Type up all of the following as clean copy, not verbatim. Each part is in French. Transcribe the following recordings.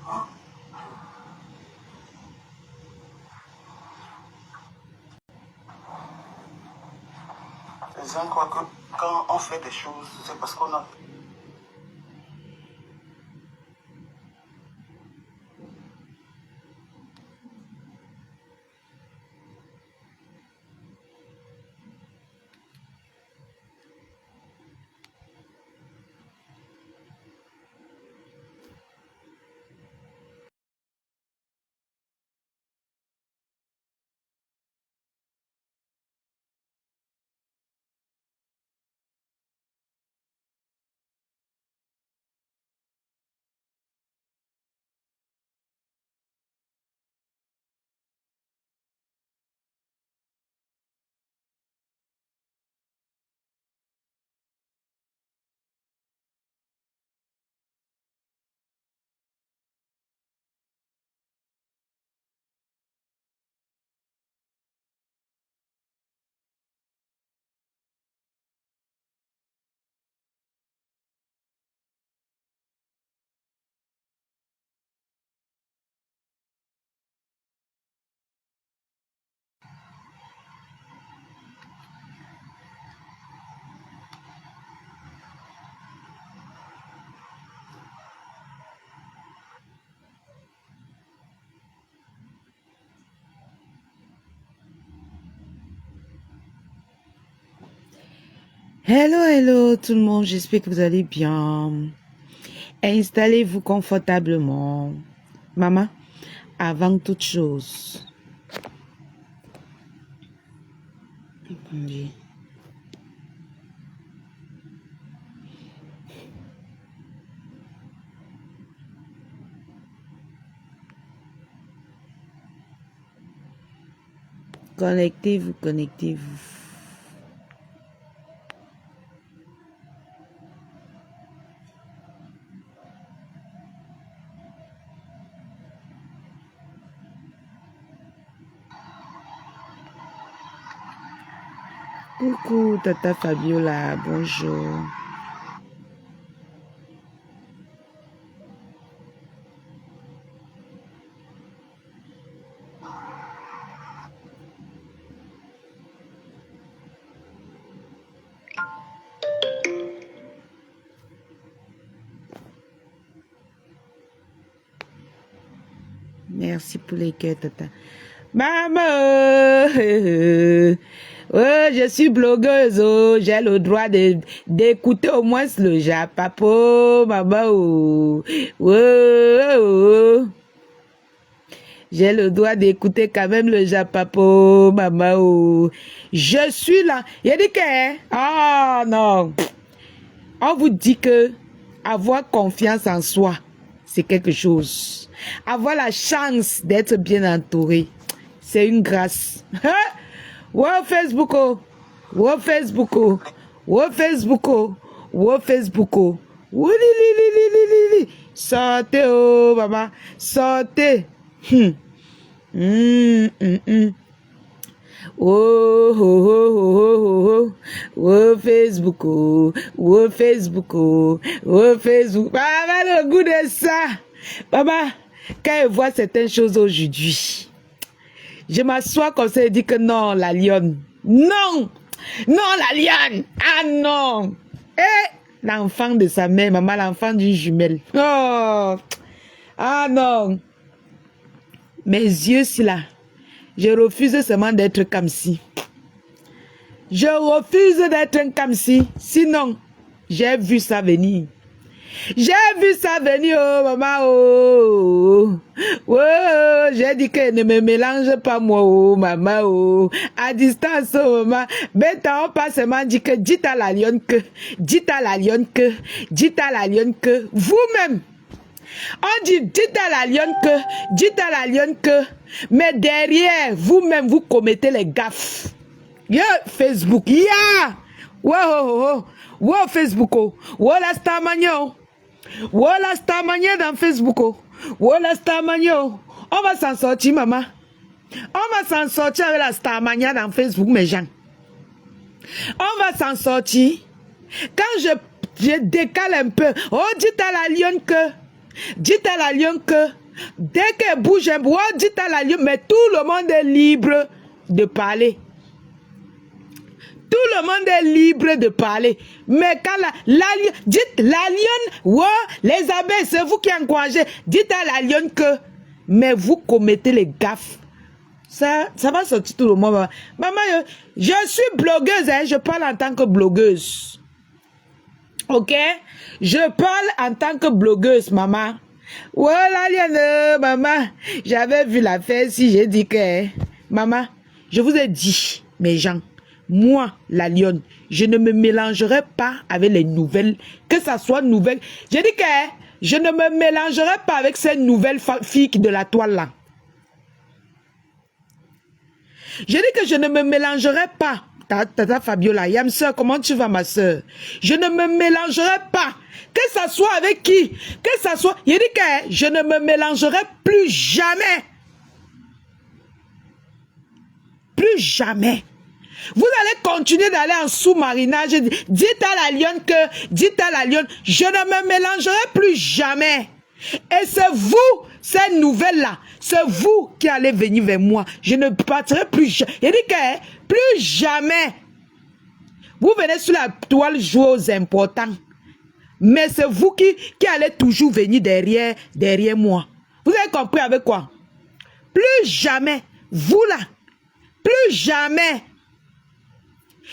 Les gens croient que quand on fait des choses, c'est parce qu'on a... Hello, hello tout le monde, j'espère que vous allez bien. Installez-vous confortablement. Maman, avant toute chose. Connectez-vous, connectez-vous. Coucou, Tata Fabiola, bonjour. Merci pour les cœurs, Tata. Maman, oh, je suis blogueuse, oh, j'ai le droit d'écouter au moins le Japapo, maman, oh, oh. J'ai le droit d'écouter quand même le Japapo, maman, oh. Je suis là. Il a dit que, ah non, on vous dit que avoir confiance en soi, c'est quelque chose. Avoir la chance d'être bien entouré, c'est une grâce. Wow, Facebook, oh. Wow, Facebook, oh. Wow, Facebook, oh. Wow, Facebook, oh. Sortez, oh, maman. Sortez. Oh, oh, oh, oh, oh, oh, Facebook, oh, oh, Facebook, oh, oh, Facebook. Maman, le goût de ça. Maman, quand je vois certaines choses aujourd'hui, je m'assois comme ça et dis que non, la lionne. Non! Non, la lionne! Ah non! Eh! L'enfant de sa mère, maman, l'enfant d'une jumelle. Oh! Ah non! Mes yeux, c'est là. Je refuse seulement d'être comme si. Je refuse d'être comme si. Sinon, j'ai vu ça venir. J'ai vu ça venir, oh maman, oh. Oh, j'ai dit que ne me mélange pas moi, oh maman, oh. À distance, oh maman. Bêta, on pas seulement dit que, dites à la lionne que, dites à la lionne que, dites à la lionne que, vous-même. On dit, dites à la lionne que, dites à la lionne que, mais derrière, vous-même, vous commettez les gaffes. Yeah, Facebook, yeah! Wow, wow, Facebook, oh. Voilà, Starmania, voilà, Starmania dans Facebook, oh. Voilà, Starmania, oh. On va s'en sortir, maman. On va s'en sortir avec la Starmania dans Facebook, mes gens. On va s'en sortir. Quand je décale un peu, oh, dites à la lionne que, Dites à la lionne que dès qu'elle bouge un bois, dites à la lionne, mais tout le monde est libre de parler. Tout le monde est libre de parler. Mais quand dites la lionne, ouais, les abeilles, c'est vous qui encouragez. Dites à la lionne que, mais vous commettez les gaffes. Ça va sortir tout le monde. Maman, je suis blogueuse, hein, je parle en tant que blogueuse. Ok? Je parle en tant que blogueuse, maman. Voilà, lionne, maman. J'avais vu l'affaire si j'ai dit que, maman, je vous ai dit, mes gens, moi, la lionne, je ne me mélangerai pas avec les nouvelles, que ça soit nouvelle. J'ai dit que je ne me mélangerai pas avec ces nouvelles filles de la toile là. J'ai dit que je ne me mélangerai pas. Tata Fabiola, Yam soeur, comment tu vas ma soeur? Je ne me mélangerai pas. Que ça soit avec qui? Que ça soit. J'ai dit que je ne me mélangerai plus jamais. Plus jamais. Vous allez continuer d'aller en sous-marinage. Dites à la lionne je ne me mélangerai plus jamais. Et c'est vous, cette nouvelle-là, c'est vous qui allez venir vers moi. Je ne partirai plus jamais. Il dit que plus jamais. Vous venez sur la toile jouer aux importants. Mais c'est vous qui allez toujours venir derrière moi. Vous avez compris avec quoi? Plus jamais. Vous là. Plus jamais.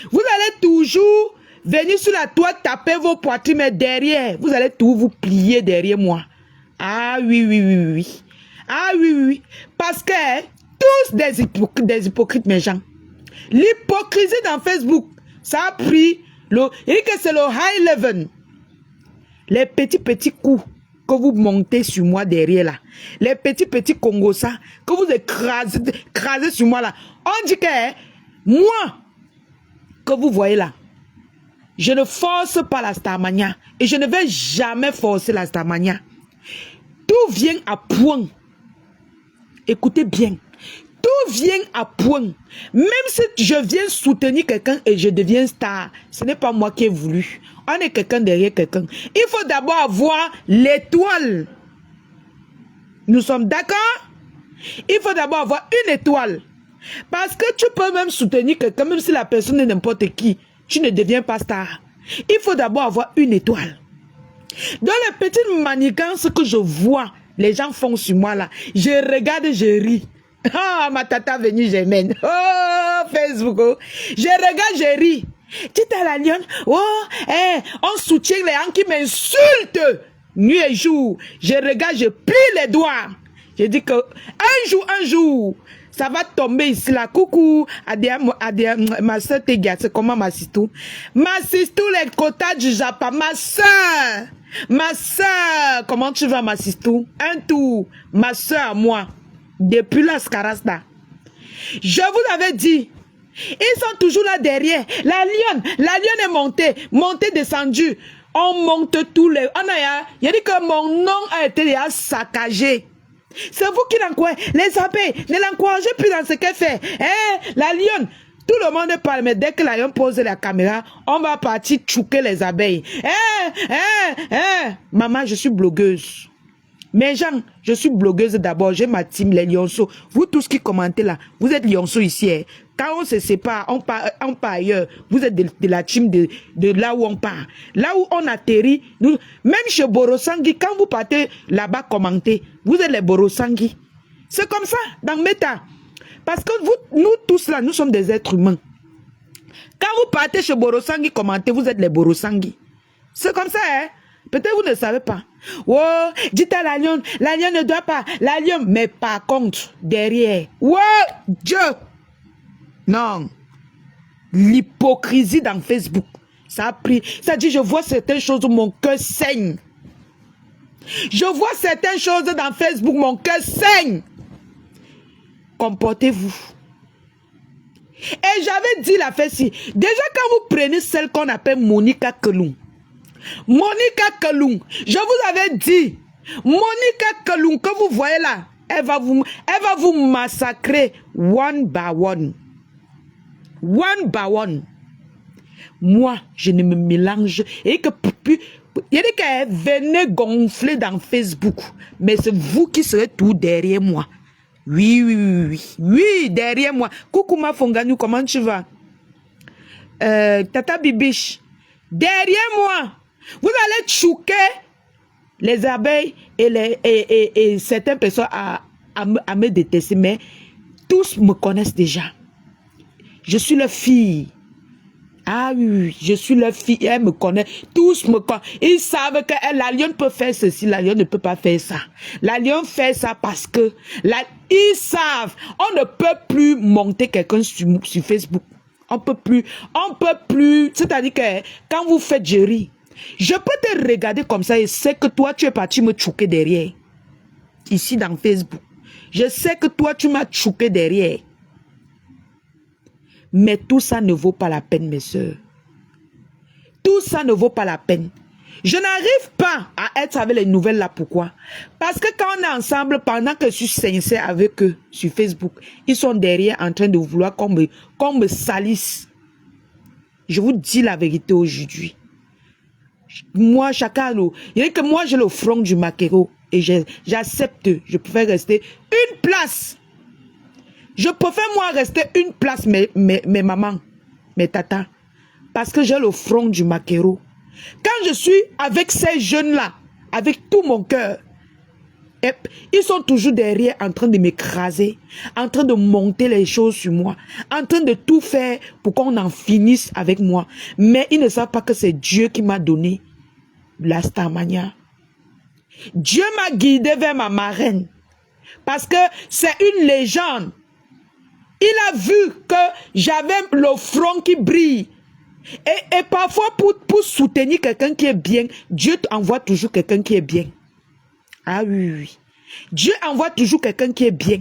Vous allez toujours venir sur la toile, taper vos poitrines, mais derrière, vous allez tout vous plier derrière moi. Ah oui. Ah oui. Parce que tous des hypocrites, mes gens. L'hypocrisie dans Facebook, ça a pris il dit que c'est le high level. Les petits coups que vous montez sur moi derrière là. Les petits congosa que vous écrasez sur moi là. On dit que moi, que vous voyez là, je ne force pas la Starmania et je ne vais jamais forcer la Starmania. Tout vient à point. Écoutez bien. Tout vient à point. Même si je viens soutenir quelqu'un et je deviens star, ce n'est pas moi qui ai voulu. On est quelqu'un derrière quelqu'un. Il faut d'abord avoir l'étoile. Nous sommes d'accord? Il faut d'abord avoir une étoile. Parce que tu peux même soutenir quelqu'un, même si la personne est n'importe qui, tu ne deviens pas star. Il faut d'abord avoir une étoile. Dans les petites manigances que je vois, les gens font sur moi là, je regarde et je ris. Ah, ma tata venue, je mène. Oh, Facebook. Oh. Je regarde, je ris. Dites à la lionne, oh, on soutient les gens qui m'insultent. Nuit et jour. Je regarde, je plie les doigts. Je dis que un jour, ça va tomber ici là. Coucou, ma soeur Tegia, c'est comment ma sistou? Ma sistou, les quotas du Japon, ma soeur. Ma soeur, comment tu vas ma sistou? Un tour, ma soeur à moi. Depuis la Scarasta. Je vous avais dit, ils sont toujours là derrière. La lionne est montée, descendue. On monte tous les... Il a dit que mon nom a été déjà saccagé. C'est vous qui l'encouragez. Les abeilles, ne l'encouragez plus dans ce qu'elle fait. La lionne, tout le monde parle, mais dès que la lionne pose la caméra, on va partir chouquer les abeilles. Maman, je suis blogueuse. Mes gens, je suis blogueuse d'abord, j'ai ma team, les lionceaux. Vous tous qui commentez là, vous êtes lionceaux ici. Hein. Quand on se sépare, on part ailleurs. Vous êtes de la team de là où on part. Là où on atterrit, nous, même chez Borosangui, quand vous partez là-bas commenter, vous êtes les Borosangui. C'est comme ça, dans Meta. Parce que nous tous là, nous sommes des êtres humains. Quand vous partez chez Borosangui commenter, vous êtes les Borosangui. C'est comme ça, hein. Peut-être vous ne savez pas. Oh, dites à la lionne ne doit pas. La lionne, mais par contre, derrière. Oh, Dieu. Non. L'hypocrisie dans Facebook. Ça a pris. Ça dit, je vois certaines choses où mon cœur saigne. Je vois certaines choses dans Facebook, mon cœur saigne. Comportez-vous. Et j'avais dit la fête-ci. Déjà, quand vous prenez celle qu'on appelle Monica Kelung. Monica Kelung, je vous avais dit, Monica Kelung que vous voyez là, elle va vous massacrer one by one. One by one. Moi, je ne me mélange et que Il dit que venez gonfler dans Facebook, mais c'est vous qui serez tout derrière moi. Oui, derrière moi. Coucou ma Fonganu, comment tu vas? Tata Bibiche, derrière moi, vous allez choquer les abeilles et certaines personnes à me détester, mais tous me connaissent déjà. Je suis leur fille. Ah oui, je suis leur fille, elle me connaît, tous me connaissent. Ils savent que la lionne peut faire ceci, la lionne ne peut pas faire ça. La lionne fait ça parce que ils savent, on ne peut plus monter quelqu'un sur Facebook. On peut plus, c'est-à-dire que quand vous faites gérer, je peux te regarder comme ça et sais que toi tu es parti me choquer derrière. Ici dans Facebook. Je sais que toi tu m'as choqué derrière. Mais tout ça ne vaut pas la peine, mes soeurs. Tout ça ne vaut pas la peine. Je n'arrive pas à être avec les nouvelles là. Pourquoi? Parce que quand on est ensemble, pendant que je suis sincère avec eux sur Facebook, ils sont derrière en train de vouloir qu'on me salisse. Je vous dis la vérité aujourd'hui. Moi, chacun, il y a que moi, j'ai le front du maquereau et j'accepte. Je préfère rester une place. Je préfère moi rester une place, mes mamans, mes tatas, parce que j'ai le front du maquereau. Quand je suis avec ces jeunes-là, avec tout mon cœur, ils sont toujours derrière en train de m'écraser, en train de monter les choses sur moi, en train de tout faire pour qu'on en finisse avec moi. Mais ils ne savent pas que c'est Dieu qui m'a donné la Starmania. Dieu m'a guidé vers ma marraine, parce que c'est une légende. Il a vu que j'avais le front qui brille. Et parfois, pour soutenir quelqu'un qui est bien, Dieu envoie toujours quelqu'un qui est bien. Ah oui. Dieu envoie toujours quelqu'un qui est bien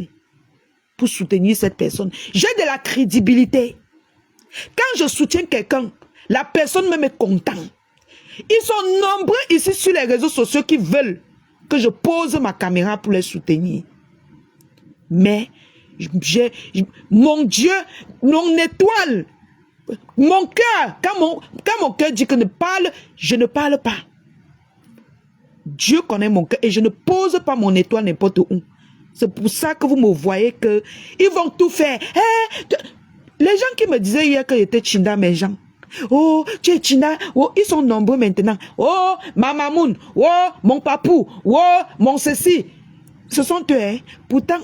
pour soutenir cette personne. J'ai de la crédibilité. Quand je soutiens quelqu'un, la personne me met content. Ils sont nombreux ici sur les réseaux sociaux qui veulent que je pose ma caméra pour les soutenir. Mais mon Dieu, mon étoile, mon cœur, quand mon cœur dit que ne parle, je ne parle pas. Dieu connaît mon cœur et je ne pose pas mon étoile n'importe où. C'est pour ça que vous me voyez que ils vont tout faire. Les gens qui me disaient hier que j'étais Chinda, mes gens. Oh, tu es Chinda. Oh, ils sont nombreux maintenant. Oh, ma mamoun. Oh, mon papou. Oh, mon ceci. Ce sont eux. Hein. Pourtant,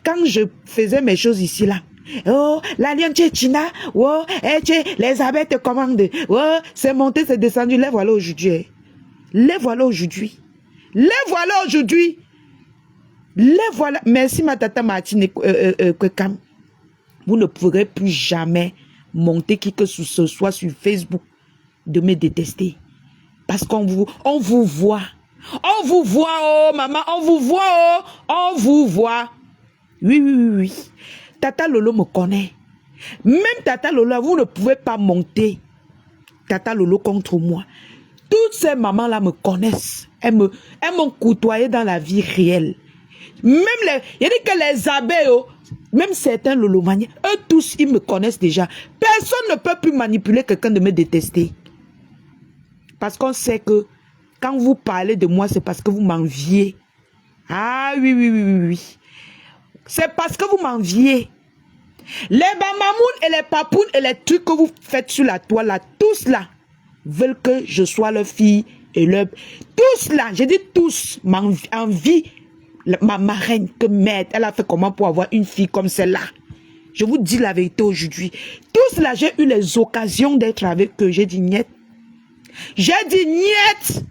quand je faisais mes choses ici, là, oh, l'alliance China, oh, les abeilles te commandent, oh, c'est monté, c'est descendu, les voilà aujourd'hui. Les voilà aujourd'hui. Les voilà aujourd'hui. Les voilà. Merci ma tata Martine Kwekam. Vous ne pourrez plus jamais monter qui que ce soit sur Facebook de me détester. Parce qu'on vous voit. On vous voit, oh maman, on vous voit, oh, on vous voit. Oui. Tata Lolo me connaît. Même Tata Lolo, vous ne pouvez pas monter Tata Lolo contre moi. Toutes ces mamans-là me connaissent. Elles m'ont côtoyé dans la vie réelle. Même il y a dit que les abeilles, oh, même certains Lolomaniens, eux tous, ils me connaissent déjà. Personne ne peut plus manipuler quelqu'un de me détester. Parce qu'on sait que quand vous parlez de moi, c'est parce que vous m'enviez. Ah oui. C'est parce que vous m'enviez. Les bamamounes et les papounes et les trucs que vous faites sur la toile, là, tous là, veulent que je sois leur fille et leur... Tous là, j'ai dit tous, m'envie ma marraine que merde, elle a fait comment pour avoir une fille comme celle-là. Je vous dis la vérité aujourd'hui. Tous là, j'ai eu les occasions d'être avec eux. J'ai dit niet. J'ai dit niet.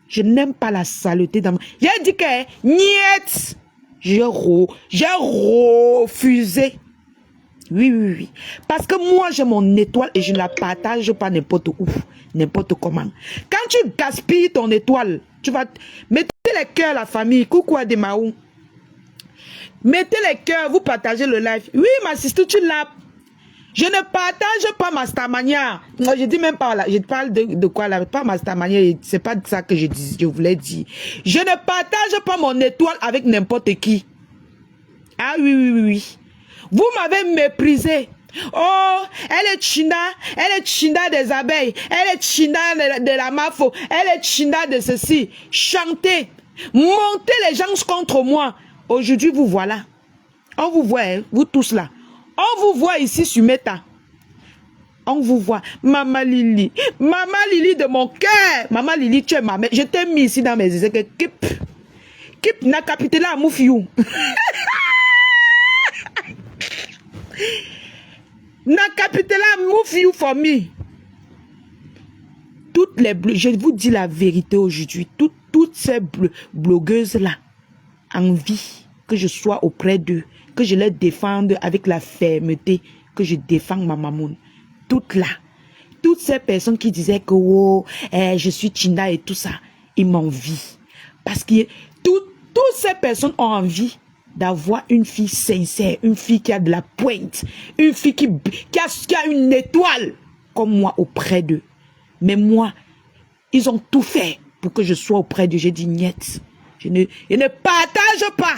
Je n'aime pas la saleté dans moi. J'ai dit que niet. J'ai refusé. Oui. Parce que moi, j'ai mon étoile et je ne la partage pas n'importe où, n'importe comment. Quand tu gaspilles ton étoile, tu vas... Mettez les cœurs, la famille. Coucou à des maous. Mettez les cœurs, vous partagez le live. Oui, ma sister, tu l'as. Je ne partage pas ma Starmania. Moi, je dis même pas là. Je parle de quoi là? Pas ma Starmania. C'est pas ça que je voulais dire. Je ne partage pas mon étoile avec n'importe qui. Ah oui. Vous m'avez méprisé. Oh, elle est Chinda des abeilles, elle est Chinda de la Mafo, elle est Chinda de ceci. Chantez, montez les gens contre moi. Aujourd'hui, vous voilà. On vous voit, hein, vous tous là. On vous voit ici sur Meta. On vous voit. Maman Lili de mon cœur. Maman Lili, tu es ma mère. Je t'ai mis ici dans mes yeux. Kip n'a capité là à Moufiou. N'a capité là à Moufiou for me. Toutes les je vous dis la vérité aujourd'hui. Toutes ces blogueuses là, envie que je sois auprès d'eux, que je les défende avec la fermeté, que je défends ma maman. Toutes là, toutes ces personnes qui disaient que oh, je suis Chinda et tout ça, ils m'envient. Parce que toutes ces personnes ont envie d'avoir une fille sincère, une fille qui a de la pointe, une fille qui a une étoile comme moi auprès d'eux. Mais moi, ils ont tout fait pour que je sois auprès d'eux. J'ai dit niet. Je ne partage pas.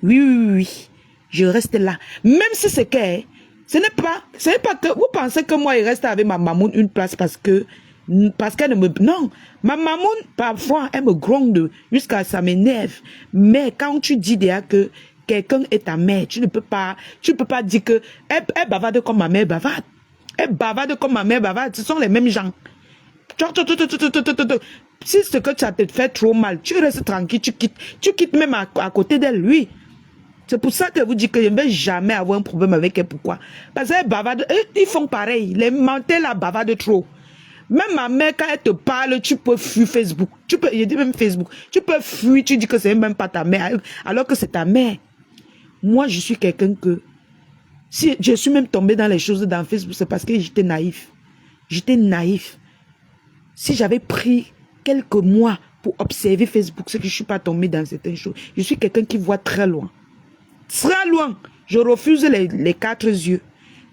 Oui. Je reste là. Même si c'est que ce n'est pas que vous pensez que moi, il reste avec ma maman une place parce qu'elle ne me... Non, ma maman, parfois, elle me gronde jusqu'à ça m'énerve. Mais quand tu dis déjà que quelqu'un est ta mère, tu ne peux pas dire que elle bavarde comme ma mère bavarde. Elle bavarde comme ma mère bavarde. Ce sont les mêmes gens. Si ce que tu as te fait trop mal, tu restes tranquille, tu quittes même à côté d'elle, lui. C'est pour ça que je vous dis que je ne vais jamais avoir un problème avec elle. Pourquoi? Parce qu'elle bavarde, ils font pareil. Les mentels la bavardent trop. Même ma mère, quand elle te parle, tu peux fuir Facebook. Je dis même Facebook. Tu peux fuir, tu dis que c'est même pas ta mère, alors que c'est ta mère. Moi, je suis quelqu'un que... Si je suis même tombé dans les choses dans Facebook, c'est parce que j'étais naïf. J'étais naïf. Si j'avais pris quelques mois pour observer Facebook, c'est que je ne suis pas tombé dans certaines choses. Je suis quelqu'un qui voit très loin. Très loin. Je refuse les 4 yeux.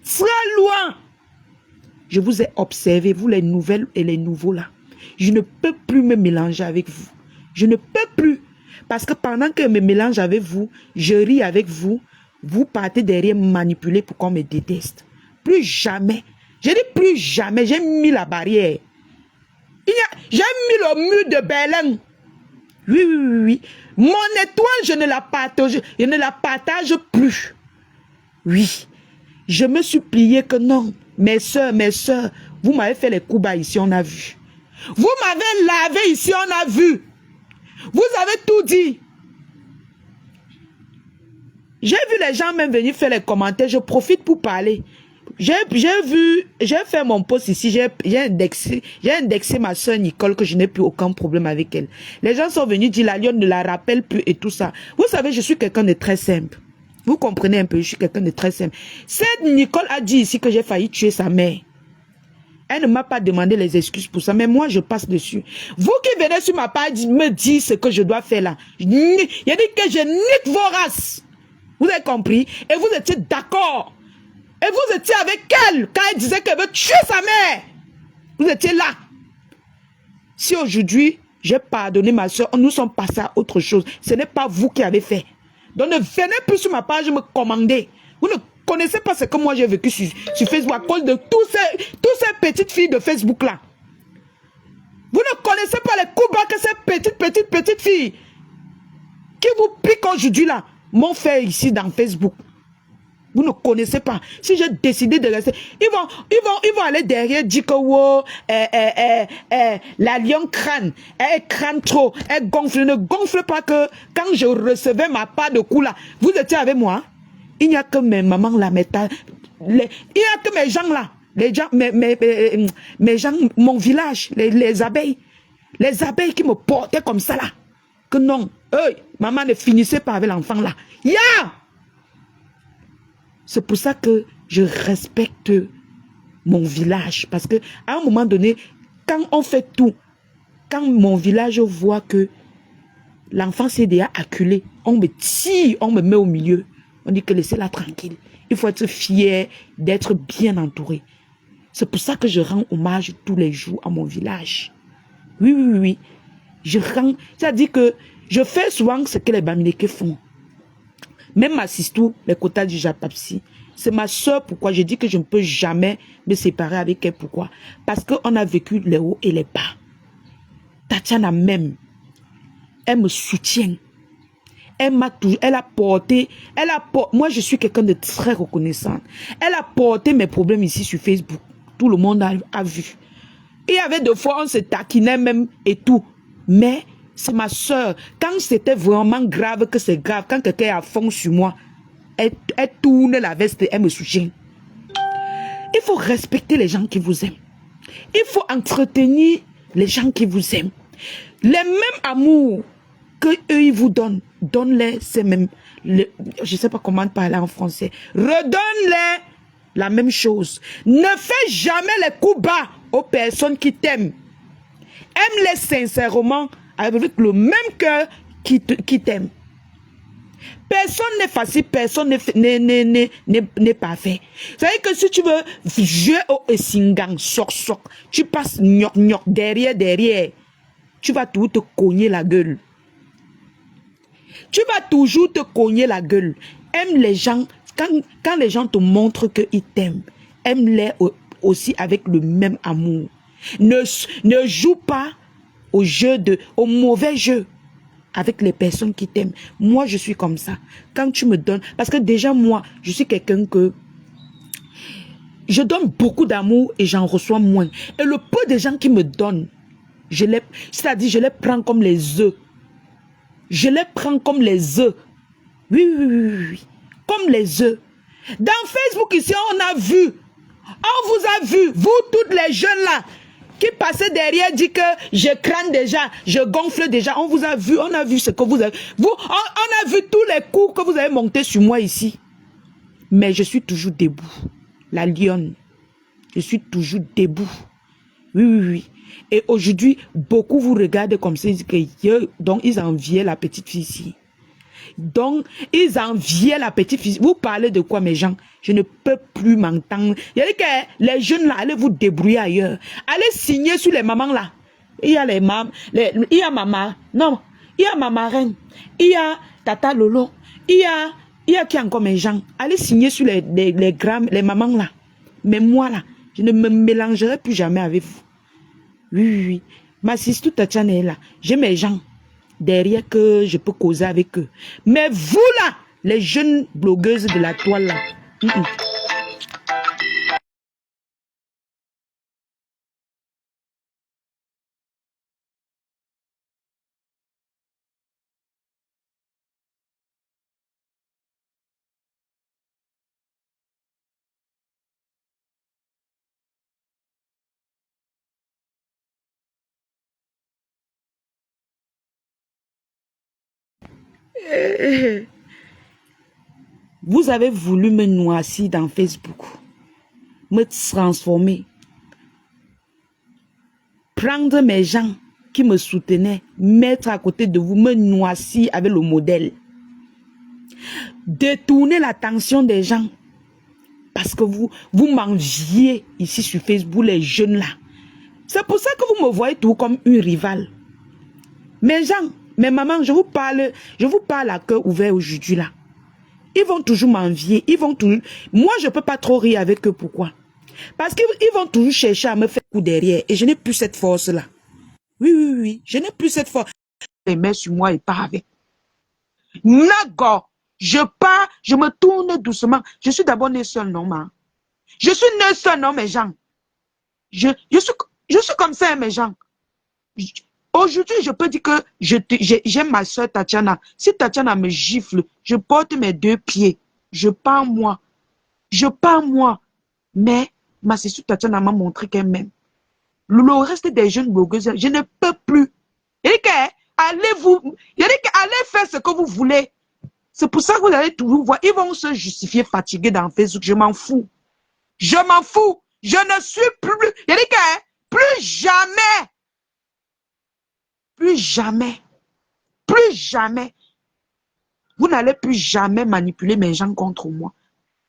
Très loin. Je vous ai observé, vous les nouvelles et les nouveaux là. Je ne peux plus me mélanger avec vous. Je ne peux plus. Parce que pendant que je me mélange avec vous, je ris avec vous, vous partez derrière me manipuler pour qu'on me déteste. Plus jamais. Je dis plus jamais. J'ai mis la barrière. J'ai mis le mur de Berlin. Oui. Mon étoile, je ne la partage plus. Oui. Je me suis plié que non. Mes soeurs, vous m'avez fait les coups bas ici, on a vu. Vous m'avez lavé ici, on a vu. Vous avez tout dit. J'ai vu les gens même venir faire les commentaires. Je profite pour parler. J'ai fait mon post ici. J'ai indexé ma soeur Nicole que je n'ai plus aucun problème avec elle. Les gens sont venus dire la lionne ne la rappelle plus et tout ça. Vous savez, je suis quelqu'un de très simple. Vous comprenez un peu, je suis quelqu'un de très simple. Cette Nicole a dit ici que j'ai failli tuer sa mère. Elle ne m'a pas demandé les excuses pour ça, mais moi je passe dessus. Vous qui venez sur ma page me dire ce que je dois faire là. Il a dit que je nique vos races. Vous avez compris? Et vous étiez d'accord. Et vous étiez avec elle quand elle disait qu'elle veut tuer sa mère. Vous étiez là. Si aujourd'hui j'ai pardonné ma soeur, nous sommes passés à autre chose. Ce n'est pas vous qui avez fait. Donc ne venez plus sur ma page me commander. Vous ne connaissez pas ce que moi j'ai vécu sur Facebook à cause de tous ces petites filles de Facebook là. Vous ne connaissez pas les coups bas que ces petites filles qui vous piquent aujourd'hui là m'ont fait ici dans Facebook. Vous ne connaissez pas. Si j'ai décidé de rester, ils vont aller derrière dire que wow, la lion crâne, elle crâne trop, elle gonfle. Ne gonfle pas que quand je recevais ma part de coups là, vous étiez avec moi. Il n'y a que mes mamans là, il n'y a que mes gens là, les gens, mes gens, mon village, les abeilles qui me portaient comme ça là. Que non, maman ne finissait pas avec l'enfant là. C'est pour ça que je respecte mon village. Parce que à un moment donné, quand on fait tout, quand mon village voit que l'enfant s'est déjà acculé, on me tire, on me met au milieu. On dit que laissez-la tranquille. Il faut être fier d'être bien entouré. C'est pour ça que je rends hommage tous les jours à mon village. Oui. Je rends, c'est-à-dire que je fais souvent ce que les Bamileke font. Même ma sistou, les quotas du Japapsi, C'est ma soeur, pourquoi je dis que je ne peux jamais me séparer avec elle. Pourquoi? Parce qu'on a vécu les hauts et les bas. Tatiana même, elle me soutient. Elle m'a toujours, elle a porté, moi je suis quelqu'un de très reconnaissant. Elle a porté mes problèmes ici sur Facebook. Tout le monde a vu. Il y avait des fois, on se taquinait même et tout. Mais c'est ma soeur. Quand c'était vraiment grave, que c'est grave, quand quelqu'un a fond sur moi, elle tourne la veste et elle me soutient. Il faut respecter les gens qui vous aiment. Il faut entretenir les gens qui vous aiment. Les mêmes amours que eux ils vous donnent, donne-les ces mêmes, je ne sais pas comment parler en français, redonne-les la même chose. Ne fais jamais les coups bas aux personnes qui t'aiment. Aime-les sincèrement avec le même cœur qui t'aime. Personne n'est facile, personne n'est parfait. C'est-à-dire que si tu veux jouer au Essingang, soc, tu passes derrière, tu vas toujours te cogner la gueule. Tu vas toujours te cogner la gueule. Aime les gens, quand les gens te montrent qu'ils t'aiment, aime-les aussi avec le même amour. Ne joue pas au mauvais jeu avec les personnes qui t'aiment. Moi, je suis comme ça. Quand tu me donnes, parce que déjà moi, je suis quelqu'un que je donne beaucoup d'amour et j'en reçois moins. Et le peu de gens qui me donnent, c'est-à-dire je les prends comme les œufs. Je les prends comme les œufs. Oui. Comme les œufs. Dans Facebook ici, on a vu. On vous a vu. Vous, toutes les jeunes là, qui passaient derrière, dit que je crâne déjà, je gonfle déjà. On vous a vu. On a vu ce que vous avez. On a vu tous les coups que vous avez montés sur moi ici. Mais je suis toujours debout. La lionne. Je suis toujours debout. Oui. Et aujourd'hui, beaucoup vous regardent comme ça, donc ils enviaient la petite fille ici. Donc, ils enviaient la petite fille. Vous parlez de quoi, mes gens? Je ne peux plus m'entendre. Il y a dit que les jeunes là, allez vous débrouiller ailleurs. Allez signer sur les mamans là. Il y a les mamans, il y a maman, non, il y a ma marraine, il y a Tata Lolo, il y a qui encore mes gens? Allez signer sur les mamans là. Mais moi là, je ne me mélangerai plus jamais avec vous. Oui. Ma sister Tatiana est là. J'ai mes gens derrière que je peux causer avec eux. Mais vous là, les jeunes blogueuses de la toile là. Vous avez voulu me noircir dans Facebook, me transformer, prendre mes gens qui me soutenaient, mettre à côté de vous, me noircir avec le modèle, détourner l'attention des gens, parce que vous m'enviez ici sur Facebook, les jeunes là. C'est pour ça que vous me voyez tout comme une rivale. Mes gens, mes mamans, je vous parle à cœur ouvert aujourd'hui là. Ils vont toujours m'envier, moi je ne peux pas trop rire avec eux, pourquoi? Parce qu'ils vont toujours chercher à me faire coup derrière et je n'ai plus cette force là. Oui, je n'ai plus cette force. Les mains sur moi et pas avec. Nago, je pars, je me tourne doucement. Je suis d'abord né seul, non, ma. Je suis né seul, non, mes gens. Je suis comme ça, mes gens. Aujourd'hui, je peux dire que j'aime ma soeur Tatiana. Si Tatiana me gifle, je porte mes deux pieds. Je pars moi. Mais ma soeur Tatiana m'a montré qu'elle m'aime. Le reste des jeunes blogueuses, je ne peux plus. Il dit que allez faire ce que vous voulez. C'est pour ça que vous allez toujours voir. Ils vont se justifier fatigués dans Facebook. Je m'en fous. Je ne suis plus. Il dit que plus jamais. Plus jamais. Vous n'allez plus jamais manipuler mes gens contre moi.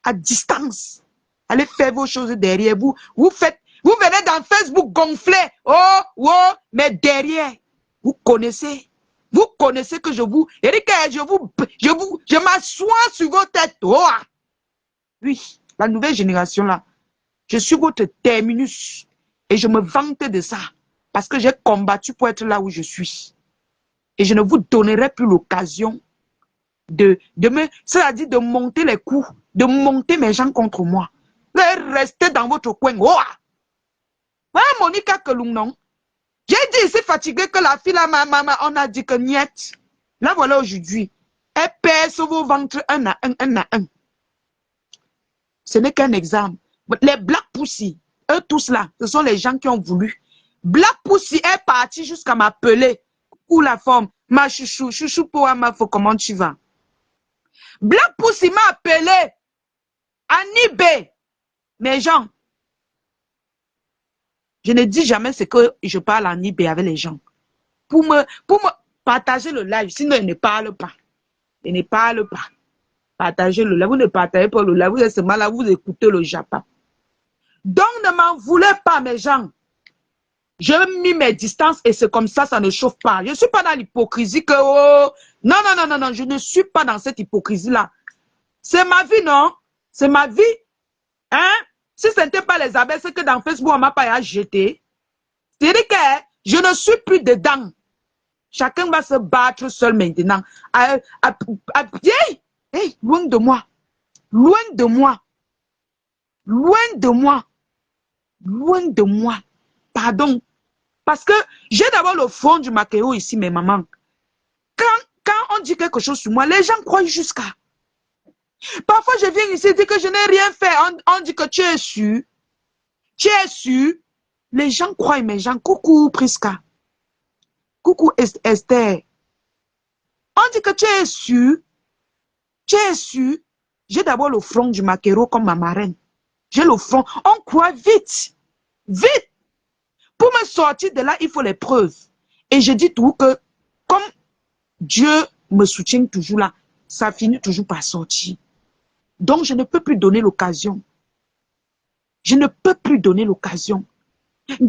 À distance. Allez faire vos choses derrière vous. Vous venez dans Facebook gonfler. Oh, mais derrière, vous connaissez que je m'assois sur vos têtes. Oh. Oui, la nouvelle génération là. Je suis votre terminus. Et je me vante de ça. Parce que j'ai combattu pour être là où je suis. Et je ne vous donnerai plus l'occasion c'est-à-dire de monter les coups, de monter mes gens contre moi. Vous allez rester dans votre coin. Oh! Voilà Monica Kelung, non? J'ai dit, c'est fatigué que la fille, là, on a dit que niet. Là, voilà aujourd'hui. Elle pèse sur vos ventres un à un. Ce n'est qu'un exemple. Les Black Pussy, eux tous là, ce sont les gens qui ont voulu. Black Pussy est parti jusqu'à m'appeler. Ou la forme, ma chouchou pour Amafo, comment tu vas? Black Pussy m'a appelé. Anibé. Mes gens, je ne dis jamais ce que je parle en Ibé avec les gens. Pour me partager le live, sinon ils ne parlent pas. Ils ne parlent pas. Partagez le live. Vous ne partagez pas le live. Vous êtes seulement là, vous écoutez le Japon. Donc ne m'en voulez pas, mes gens. Je mis mes distances et c'est comme ça, ça ne chauffe pas. Je ne suis pas dans l'hypocrisie que... Oh, non, je ne suis pas dans cette hypocrisie-là. C'est ma vie, non? C'est ma vie. Hein? Si ce n'était pas les abeilles, c'est que dans Facebook, on m'a pas jeté. C'est-à-dire que je ne suis plus dedans. Chacun va se battre seul maintenant. Hey, loin de moi. Loin de moi. Loin de moi. Loin de moi. Pardon. Parce que j'ai d'abord le fond du maquillot ici, mes mamans. Quand on dit quelque chose sur moi, les gens croient jusqu'à. Parfois, je viens ici et dis que je n'ai rien fait. On dit que tu es sûr. Tu es sûr. Les gens croient, mes gens. Coucou, Priska. Coucou, Esther. On dit que tu es sûr. Tu es sûr. J'ai d'abord le front du maquereau comme ma marraine. J'ai le front. On croit vite. Vite. Pour me sortir de là, il faut les preuves. Et je dis tout que, comme Dieu me soutient toujours là, ça finit toujours par sortir. Donc, je ne peux plus donner l'occasion. Je ne peux plus donner l'occasion. Vous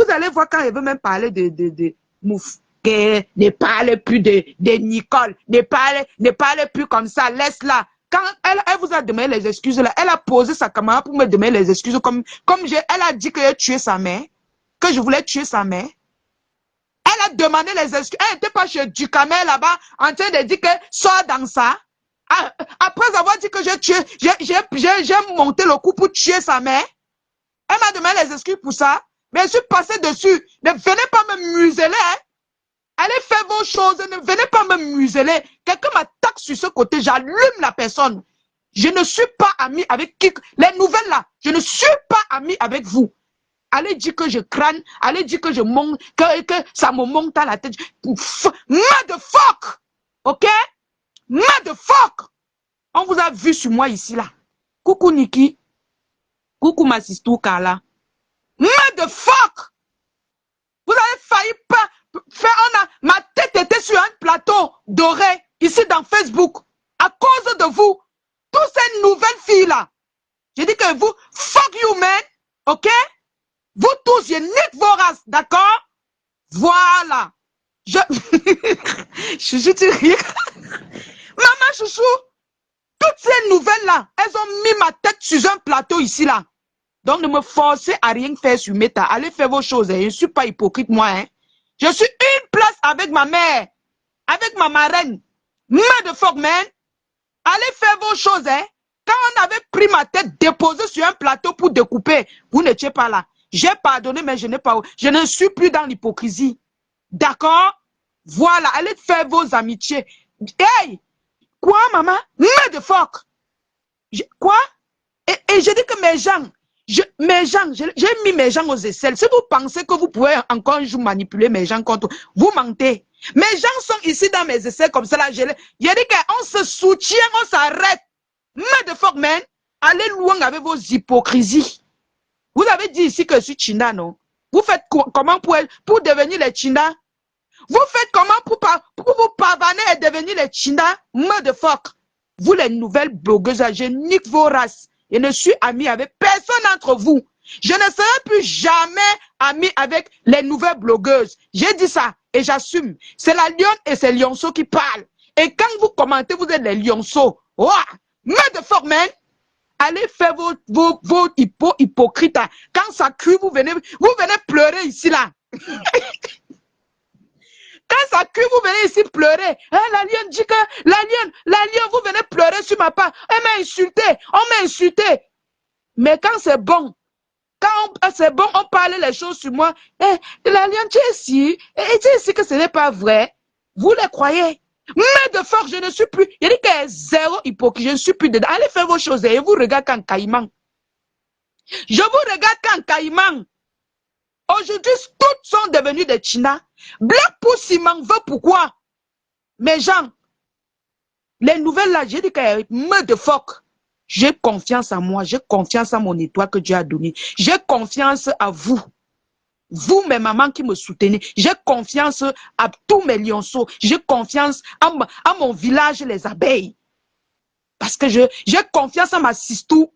allez voir quand elle veut même parler de Mouf. Ne parle plus de Nicole. Ne parle plus comme ça. Laisse-la. Quand elle vous a demandé les excuses, là, elle a posé sa caméra pour me demander les excuses. Elle a dit que j'ai tué sa mère. Que je voulais tuer sa mère. Elle a demandé les excuses. Elle n'était pas chez Ducamel là-bas en train de dire que sors dans ça. Après avoir dit que j'ai monté le coup pour tuer sa mère. Elle m'a demandé les excuses pour ça. Mais je suis passée dessus. Ne venez pas me museler. Hein. Allez faire vos choses. Ne venez pas me museler. Quelqu'un m'attaque sur ce côté. J'allume la personne. Je ne suis pas ami avec qui. Les nouvelles là. Je ne suis pas ami avec vous. Allez dire que je crâne. Allez dire que je monte. Que ça me monte à la tête. Motherfuck. Ok? Motherfuck. On vous a vu sur moi ici là. Coucou Niki. Coucou ma sister Carla. Motherfuck! Vous avez failli pas faire ma tête était sur un plateau doré ici dans Facebook à cause de vous. Toutes ces nouvelles filles là. J'ai dit que vous, fuck you man, ok? Vous tous, je nique vos races, d'accord? Voilà. Chouchou, tu ris. Maman chouchou, toutes ces nouvelles là, elles ont mis ma tête sur un plateau ici là. Donc, ne me forcez à rien faire sur Meta. Allez faire vos choses. Hein. Je ne suis pas hypocrite, moi. Hein. Je suis une place avec ma mère. Avec ma marraine. Motherfuck, man. Allez faire vos choses. Hein. Quand on avait pris ma tête déposée sur un plateau pour découper, vous n'étiez pas là. J'ai pardonné, mais je ne suis plus dans l'hypocrisie. D'accord? Voilà. Allez faire vos amitiés. Hey! Quoi, maman? Motherfuck! Quoi? Et je dis que mes gens... j'ai mis mes gens aux aisselles. Si vous pensez que vous pouvez encore un jour manipuler mes gens contre vous, mentez. Mes gens sont ici dans mes aisselles comme ça. J'ai dit qu'on se soutient, on s'arrête. Motherfuck, man. Allez loin avec vos hypocrisies. Vous avez dit ici que je suis Chinda, non? Vous faites comment pour devenir les Chinda? Vous faites comment pour vous pavaner et devenir les Chinda? Motherfuck. Vous, les nouvelles blogueuses, je nique vos races. Je ne suis ami avec personne d'entre vous. Je ne serai plus jamais ami avec les nouvelles blogueuses. J'ai dit ça et j'assume. C'est la lionne et c'est Lionceau qui parlent. Et quand vous commentez, vous êtes les Lionceaux. Oh, Mais de fort, man. Allez faire vos hypocrites. Quand ça cuit, vous venez pleurer ici, là. Quand ça cuit, vous venez ici pleurer. Hein, l'alien dit que, l'alien, vous venez pleurer sur ma part. Elle m'a insulté, on m'a insulté. Mais quand c'est bon, c'est bon, on parle les choses sur moi. L'alien, tu es ici, et tu es ici que ce n'est pas vrai. Vous les croyez. Mais de force, je ne suis plus. Il dit qu'il y a zéro hypocrite, je ne suis plus dedans. Allez faire vos choses et vous regardez quand Caïman. Je vous regarde quand Caïman. Aujourd'hui, toutes sont devenues des Chinas. Black Pussy m'en veut pourquoi? Mes gens, les nouvelles là, j'ai dit qu'elles me de phoque. J'ai confiance en moi, j'ai confiance en mon étoile que Dieu a donné. J'ai confiance à vous. Vous, mes mamans qui me soutenez, j'ai confiance à tous mes lionceaux. J'ai confiance à mon village, les abeilles. Parce que j'ai confiance à ma sistou.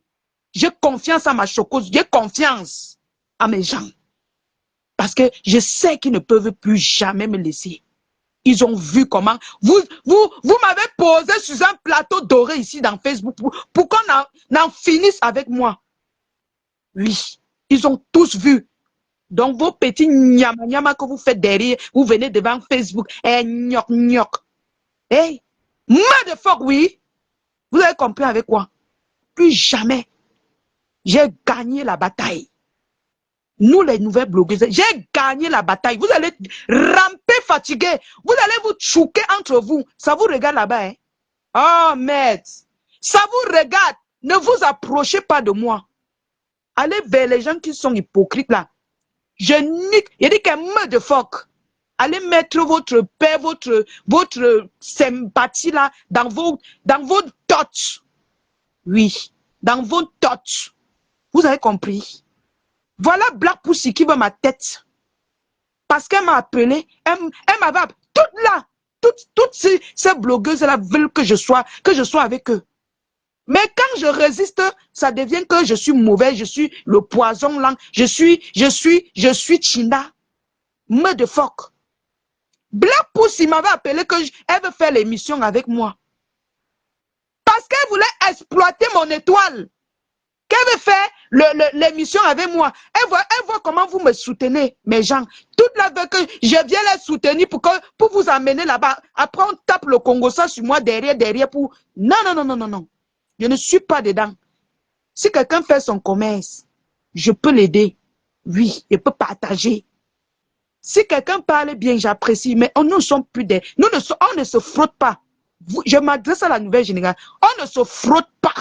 J'ai confiance à ma chocose. J'ai confiance à mes gens. Parce que je sais qu'ils ne peuvent plus jamais me laisser. Ils ont vu comment. Vous m'avez posé sur un plateau doré ici dans Facebook pour qu'on en finisse avec moi. Oui, ils ont tous vu. Donc, vos petits nyama que vous faites derrière, vous venez devant Facebook. Nyok. Moi de fort, oui. Vous avez compris avec quoi? Plus jamais. J'ai gagné la bataille. Nous, les nouvelles blogueuses, j'ai gagné la bataille. Vous allez ramper fatigué. Vous allez vous chouquer entre vous. Ça vous regarde là-bas, hein? Oh, merde. Ça vous regarde. Ne vous approchez pas de moi. Allez vers les gens qui sont hypocrites là. Je nique. Il dit qu'un mot de phoque. Allez mettre votre paix, votre sympathie là dans vos touches. Oui, dans vos touches. Vous avez compris? Voilà Black Pussy qui veut ma tête. Parce qu'elle m'a appelé, elle m'avait appelé. Toutes ces blogueuses-là veulent que je sois avec eux. Mais quand je résiste, ça devient que je suis mauvais, je suis le poison lent, je suis China. Me de phoque. Black Pussy m'avait appelé qu'elle veut faire l'émission avec moi. Parce qu'elle voulait exploiter mon étoile. Qu'elle veut faire l'émission avec moi. Elle voit comment vous me soutenez, mes gens. Toute la veut que je viens les soutenir pour vous amener là-bas. Après, on tape le Congo ça sur moi derrière pour... Non. Je ne suis pas dedans. Si quelqu'un fait son commerce, je peux l'aider. Oui, je peux partager. Si quelqu'un parle bien, j'apprécie. Mais nous ne sommes plus des... On ne se frotte pas. Je m'adresse à la nouvelle génération. On ne se frotte pas.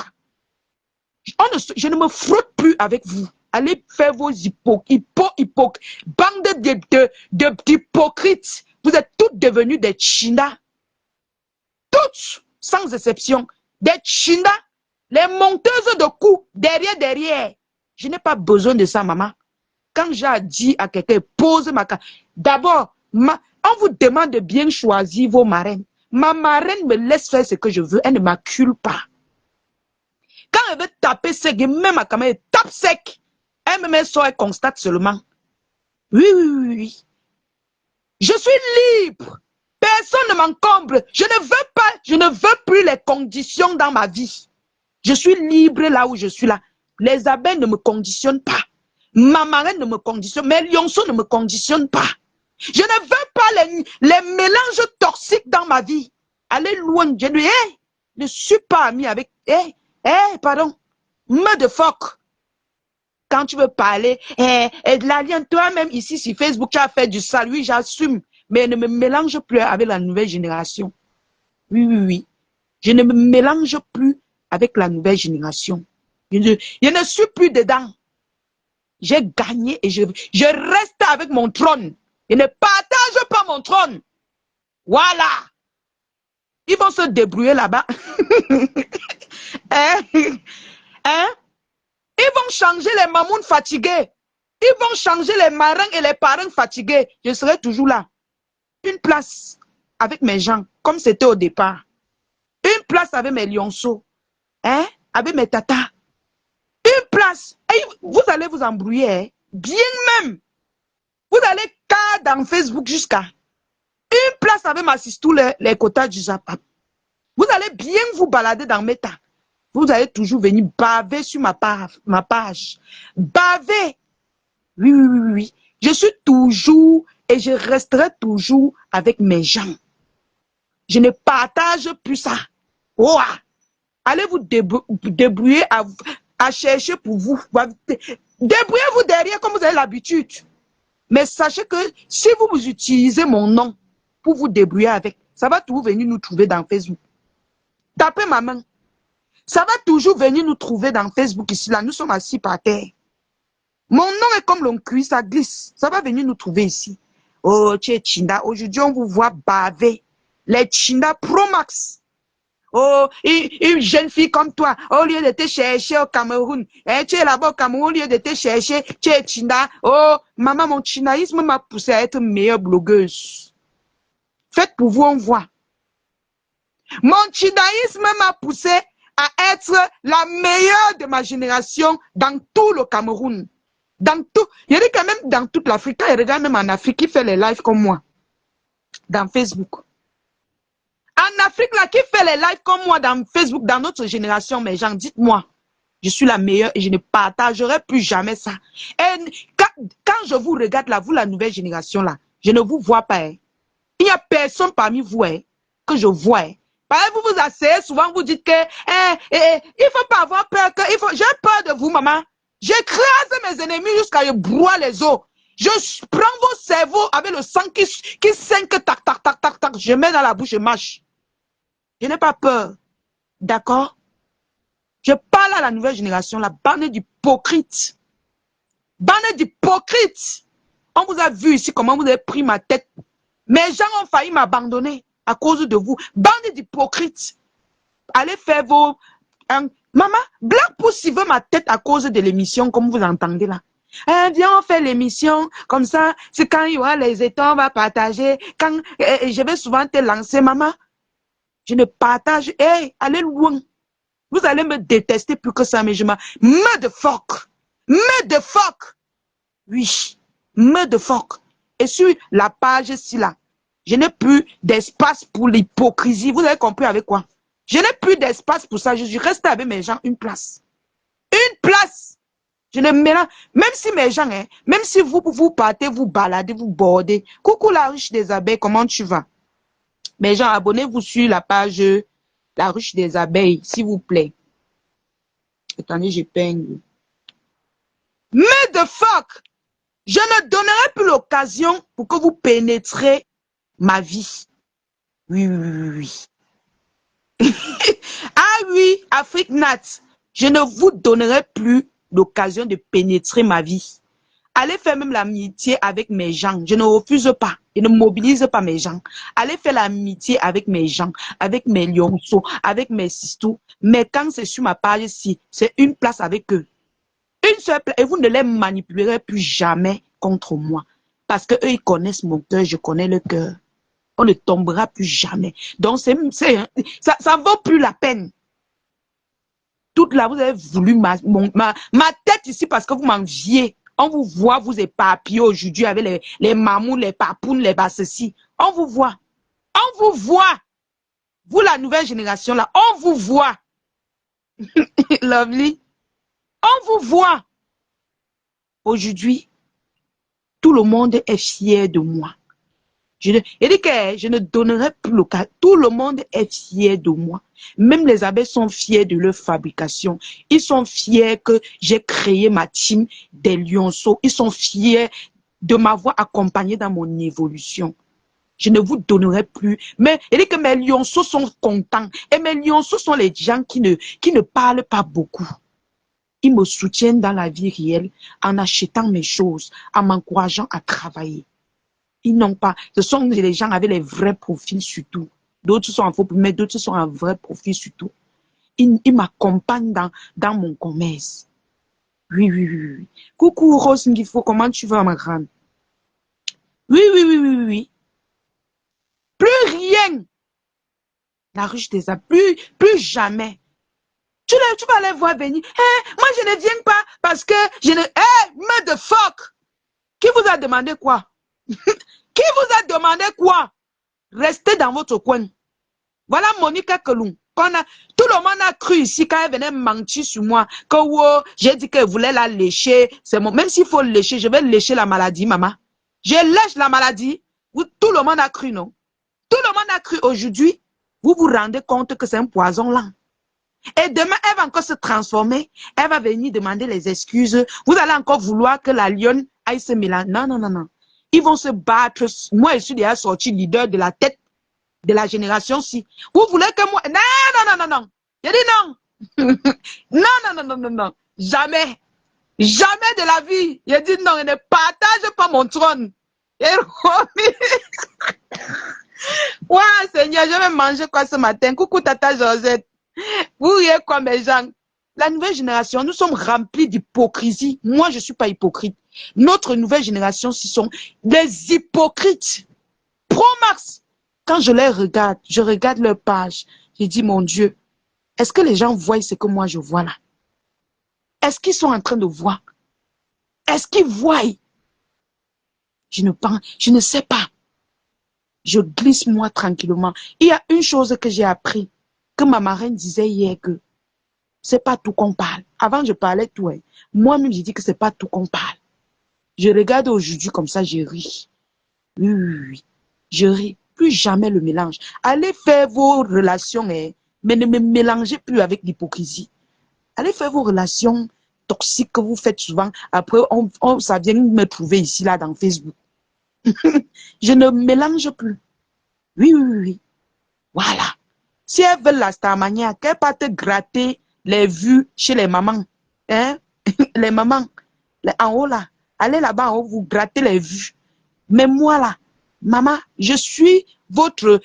Je ne me frotte plus avec vous. Allez faire vos bande d'hypocrites. Vous êtes toutes devenues des Chinas. Toutes, sans exception. Des Chinas. Les monteuses de coups, derrière. Je n'ai pas besoin de ça, maman. Quand j'ai dit à quelqu'un, pose ma carte. D'abord, on vous demande de bien choisir vos marraines. Ma marraine me laisse faire ce que je veux. Elle ne m'accule pas. Quand elle veut taper sec, même à caméra, elle tape sec. Elle me met ça, elle constate seulement. Oui. Je suis libre. Personne ne m'encombre. Je ne veux plus les conditions dans ma vie. Je suis libre là où je suis là. Les abeilles ne me conditionnent pas. Ma marraine ne me conditionne. Mes lionceaux ne me conditionnent pas. Je ne veux pas les mélanges toxiques dans ma vie. Allez loin. Je ne suis pas ami avec... pardon. Me de phoque. Quand tu veux parler, l'alien, toi-même ici sur Facebook, tu as fait du sale. Oui, j'assume. Mais ne me mélange plus avec la nouvelle génération. Oui. Je ne me mélange plus avec la nouvelle génération. Je ne suis plus dedans. J'ai gagné et je reste avec mon trône. Je ne partage pas mon trône. Voilà. Ils vont se débrouiller là-bas. Ils vont changer les mamounes fatigués. Ils vont changer les marins et les parents fatigués. Je serai toujours là. Une place avec mes gens, comme c'était au départ. Une place avec mes lionceaux. Avec mes tatas. Une place. Et vous allez vous embrouiller. Bien même. Vous allez dans Facebook jusqu'à une place avec ma sistou, les quotas du Zapap. Vous allez bien vous balader dans mes tas. Vous allez toujours venir baver sur ma page. Baver. Oui, oui, oui, oui. Je suis toujours et je resterai toujours avec mes gens. Je ne partage plus ça. Oh, allez vous débrouiller à chercher pour vous. Débrouillez-vous derrière comme vous avez l'habitude. Mais sachez que si vous utilisez mon nom pour vous débrouiller avec, ça va toujours venir nous trouver dans Facebook. Tapez ma main. Ça va toujours venir nous trouver dans Facebook ici, là. Nous sommes assis par terre. Mon nom est comme l'oncuit, ça glisse. Ça va venir nous trouver ici. Oh, tu es Chinda. Aujourd'hui, on vous voit baver. Les Chinda Pro Max. Oh, une jeune fille comme toi, au lieu de te chercher au Cameroun, hein, tu es là-bas au Cameroun, au lieu de te chercher, tu es Chinda. Oh, maman, mon chinaïsme m'a poussé à être meilleure blogueuse. Faites pour vous, on voit. Mon chinaïsme m'a poussé à être la meilleure de ma génération dans tout le Cameroun. Dans tout, il y a quand même dans toute l'Afrique, il regarde même en Afrique qui fait les lives comme moi, dans Facebook. En Afrique, là, qui fait les lives comme moi dans Facebook, dans notre génération, mes gens, dites-moi, je suis la meilleure et je ne partagerai plus jamais ça. Et quand je vous regarde là, vous, la nouvelle génération là, je ne vous vois pas. Hein. Il n'y a personne parmi vous hein, que je vois. Hein. Vous vous asseyez, souvent vous dites que il ne faut pas avoir peur, j'ai peur de vous, maman. J'écrase mes ennemis jusqu'à je broie les os. Je prends vos cerveaux avec le sang qui saigne, tac, tac, tac, tac, tac. Je mets dans la bouche, je mâche. Je n'ai pas peur. D'accord? Je parle à la nouvelle génération, la bande d'hypocrites. Bande d'hypocrites. On vous a vu ici comment vous avez pris ma tête. Mes gens ont failli m'abandonner à cause de vous. Bande d'hypocrites. Allez faire vos... Maman, Black Pouce veut ma tête à cause de l'émission, comme vous entendez là. Viens, on fait l'émission, comme ça, c'est quand il y aura les états, on va partager. Quand je vais souvent te lancer, maman, je ne partage. Hey, allez loin. Vous allez me détester plus que ça, mais je m'en... Me de fuck. Me de fuck. Oui, me de fuck. Et sur la page-ci là, je n'ai plus d'espace pour l'hypocrisie. Vous avez compris avec quoi? Je n'ai plus d'espace pour ça. Je suis resté avec mes gens une place. Une place. Je ne mélange. Même si mes gens, hein, même si vous partez, vous baladez, vous bordez. Coucou la ruche des abeilles, comment tu vas? Mes gens, abonnez-vous sur la page La ruche des abeilles, s'il vous plaît. Attendez, j'épingle. Mais de fuck! Je ne donnerai plus l'occasion pour que vous pénétrez ma vie. Oui, oui, oui, oui. Ah oui, Afrique Nat, je ne vous donnerai plus l'occasion de pénétrer ma vie. Allez faire même l'amitié avec mes gens. Je ne refuse pas. Je ne mobilise pas mes gens. Allez faire l'amitié avec mes gens, avec mes lionceaux, avec mes sistous. Mais quand c'est sur ma page ici, c'est une place avec eux. Une seule place. Et vous ne les manipulerez plus jamais contre moi. Parce que eux, ils connaissent mon cœur, je connais le cœur. On ne tombera plus jamais. Donc, ça ne vaut plus la peine. Toute là, vous avez voulu ma tête ici parce que vous m'enviez. On vous voit, vous éparpillez aujourd'hui avec les mamous, les papounes, les bassessis. On vous voit. On vous voit. Vous, la nouvelle génération là, on vous voit. Lovely. On vous voit. Aujourd'hui, tout le monde est fier de moi. Je ne donnerai plus le cas. Tout le monde est fier de moi. Même les abeilles sont fiers de leur fabrication. Ils sont fiers que j'ai créé ma team des lionceaux. Ils sont fiers de m'avoir accompagné dans mon évolution. Je ne vous donnerai plus. Mais il dit que mes lionceaux sont contents. Et mes lionceaux sont les gens qui ne parlent pas beaucoup. Ils me soutiennent dans la vie réelle en achetant mes choses, en m'encourageant à travailler. Ils n'ont pas. Ce sont les gens avec les vrais profils surtout. D'autres sont en faux, mais d'autres sont en vrai profil surtout. Ils m'accompagnent dans mon commerce. Oui, oui, oui, oui. Coucou Rose Ngifo, comment tu vas ma grande? Oui, oui, oui, oui, oui. Plus rien. La ruche des arbres, plus jamais. Tu vas les voir venir. Hey, moi, je ne viens pas parce que je ne... Hey, mais de fuck! Qui vous a demandé quoi? Qui vous a demandé quoi? Restez dans votre coin. Voilà Monica Kelung. Tout le monde a cru ici quand elle venait mentir sur moi que oh, j'ai dit qu'elle voulait la lécher. C'est bon. Même s'il faut lécher, je vais lécher la maladie, maman. Je lèche la maladie. Tout le monde a cru, non? Tout le monde a cru aujourd'hui. Vous vous rendez compte que c'est un poison là. Et demain, elle va encore se transformer. Elle va venir demander les excuses. Vous allez encore vouloir que la lionne aille se mélanger. Non, non, non, non. Ils vont se battre. Moi, je suis déjà sorti leader de la tête de la génération-ci. Vous voulez que moi... Non, non, non, non, non. J'ai dit non. Non, non, non, non, non, non. Jamais. Jamais de la vie. J'ai dit non, je ne partage pas mon trône. Et ouais, Seigneur, je vais manger quoi ce matin? Coucou, Tata Josette. Vous riez quoi, mes gens? La nouvelle génération, nous sommes remplis d'hypocrisie. Moi, je ne suis pas hypocrite. Notre nouvelle génération, ce sont des hypocrites. Pro Max. Quand je les regarde, je regarde leur page. Je dis, mon Dieu, est-ce que les gens voient ce que moi je vois là? Est-ce qu'ils sont en train de voir? Est-ce qu'ils voient? Je ne sais pas. Je glisse moi tranquillement. Il y a une chose que j'ai appris, que ma marraine disait hier que c'est pas tout qu'on parle. Avant, je parlais tout. Hein. Moi-même, j'ai dit que c'est pas tout qu'on parle. Je regarde aujourd'hui comme ça, je ris. Oui, oui, oui. Je ris. Plus jamais le mélange. Allez faire vos relations, hein, mais ne me mélangez plus avec l'hypocrisie. Allez faire vos relations toxiques que vous faites souvent. Après, ça vient me trouver ici, là, dans Facebook. Je ne mélange plus. Oui, oui, oui, oui. Voilà. Si elles veulent la starmania, qu'elles partent gratter les vues chez les mamans. Hein? Les mamans. En haut, là. Allez là-bas en haut, vous grattez les vues. Mais moi, là, maman, je suis votre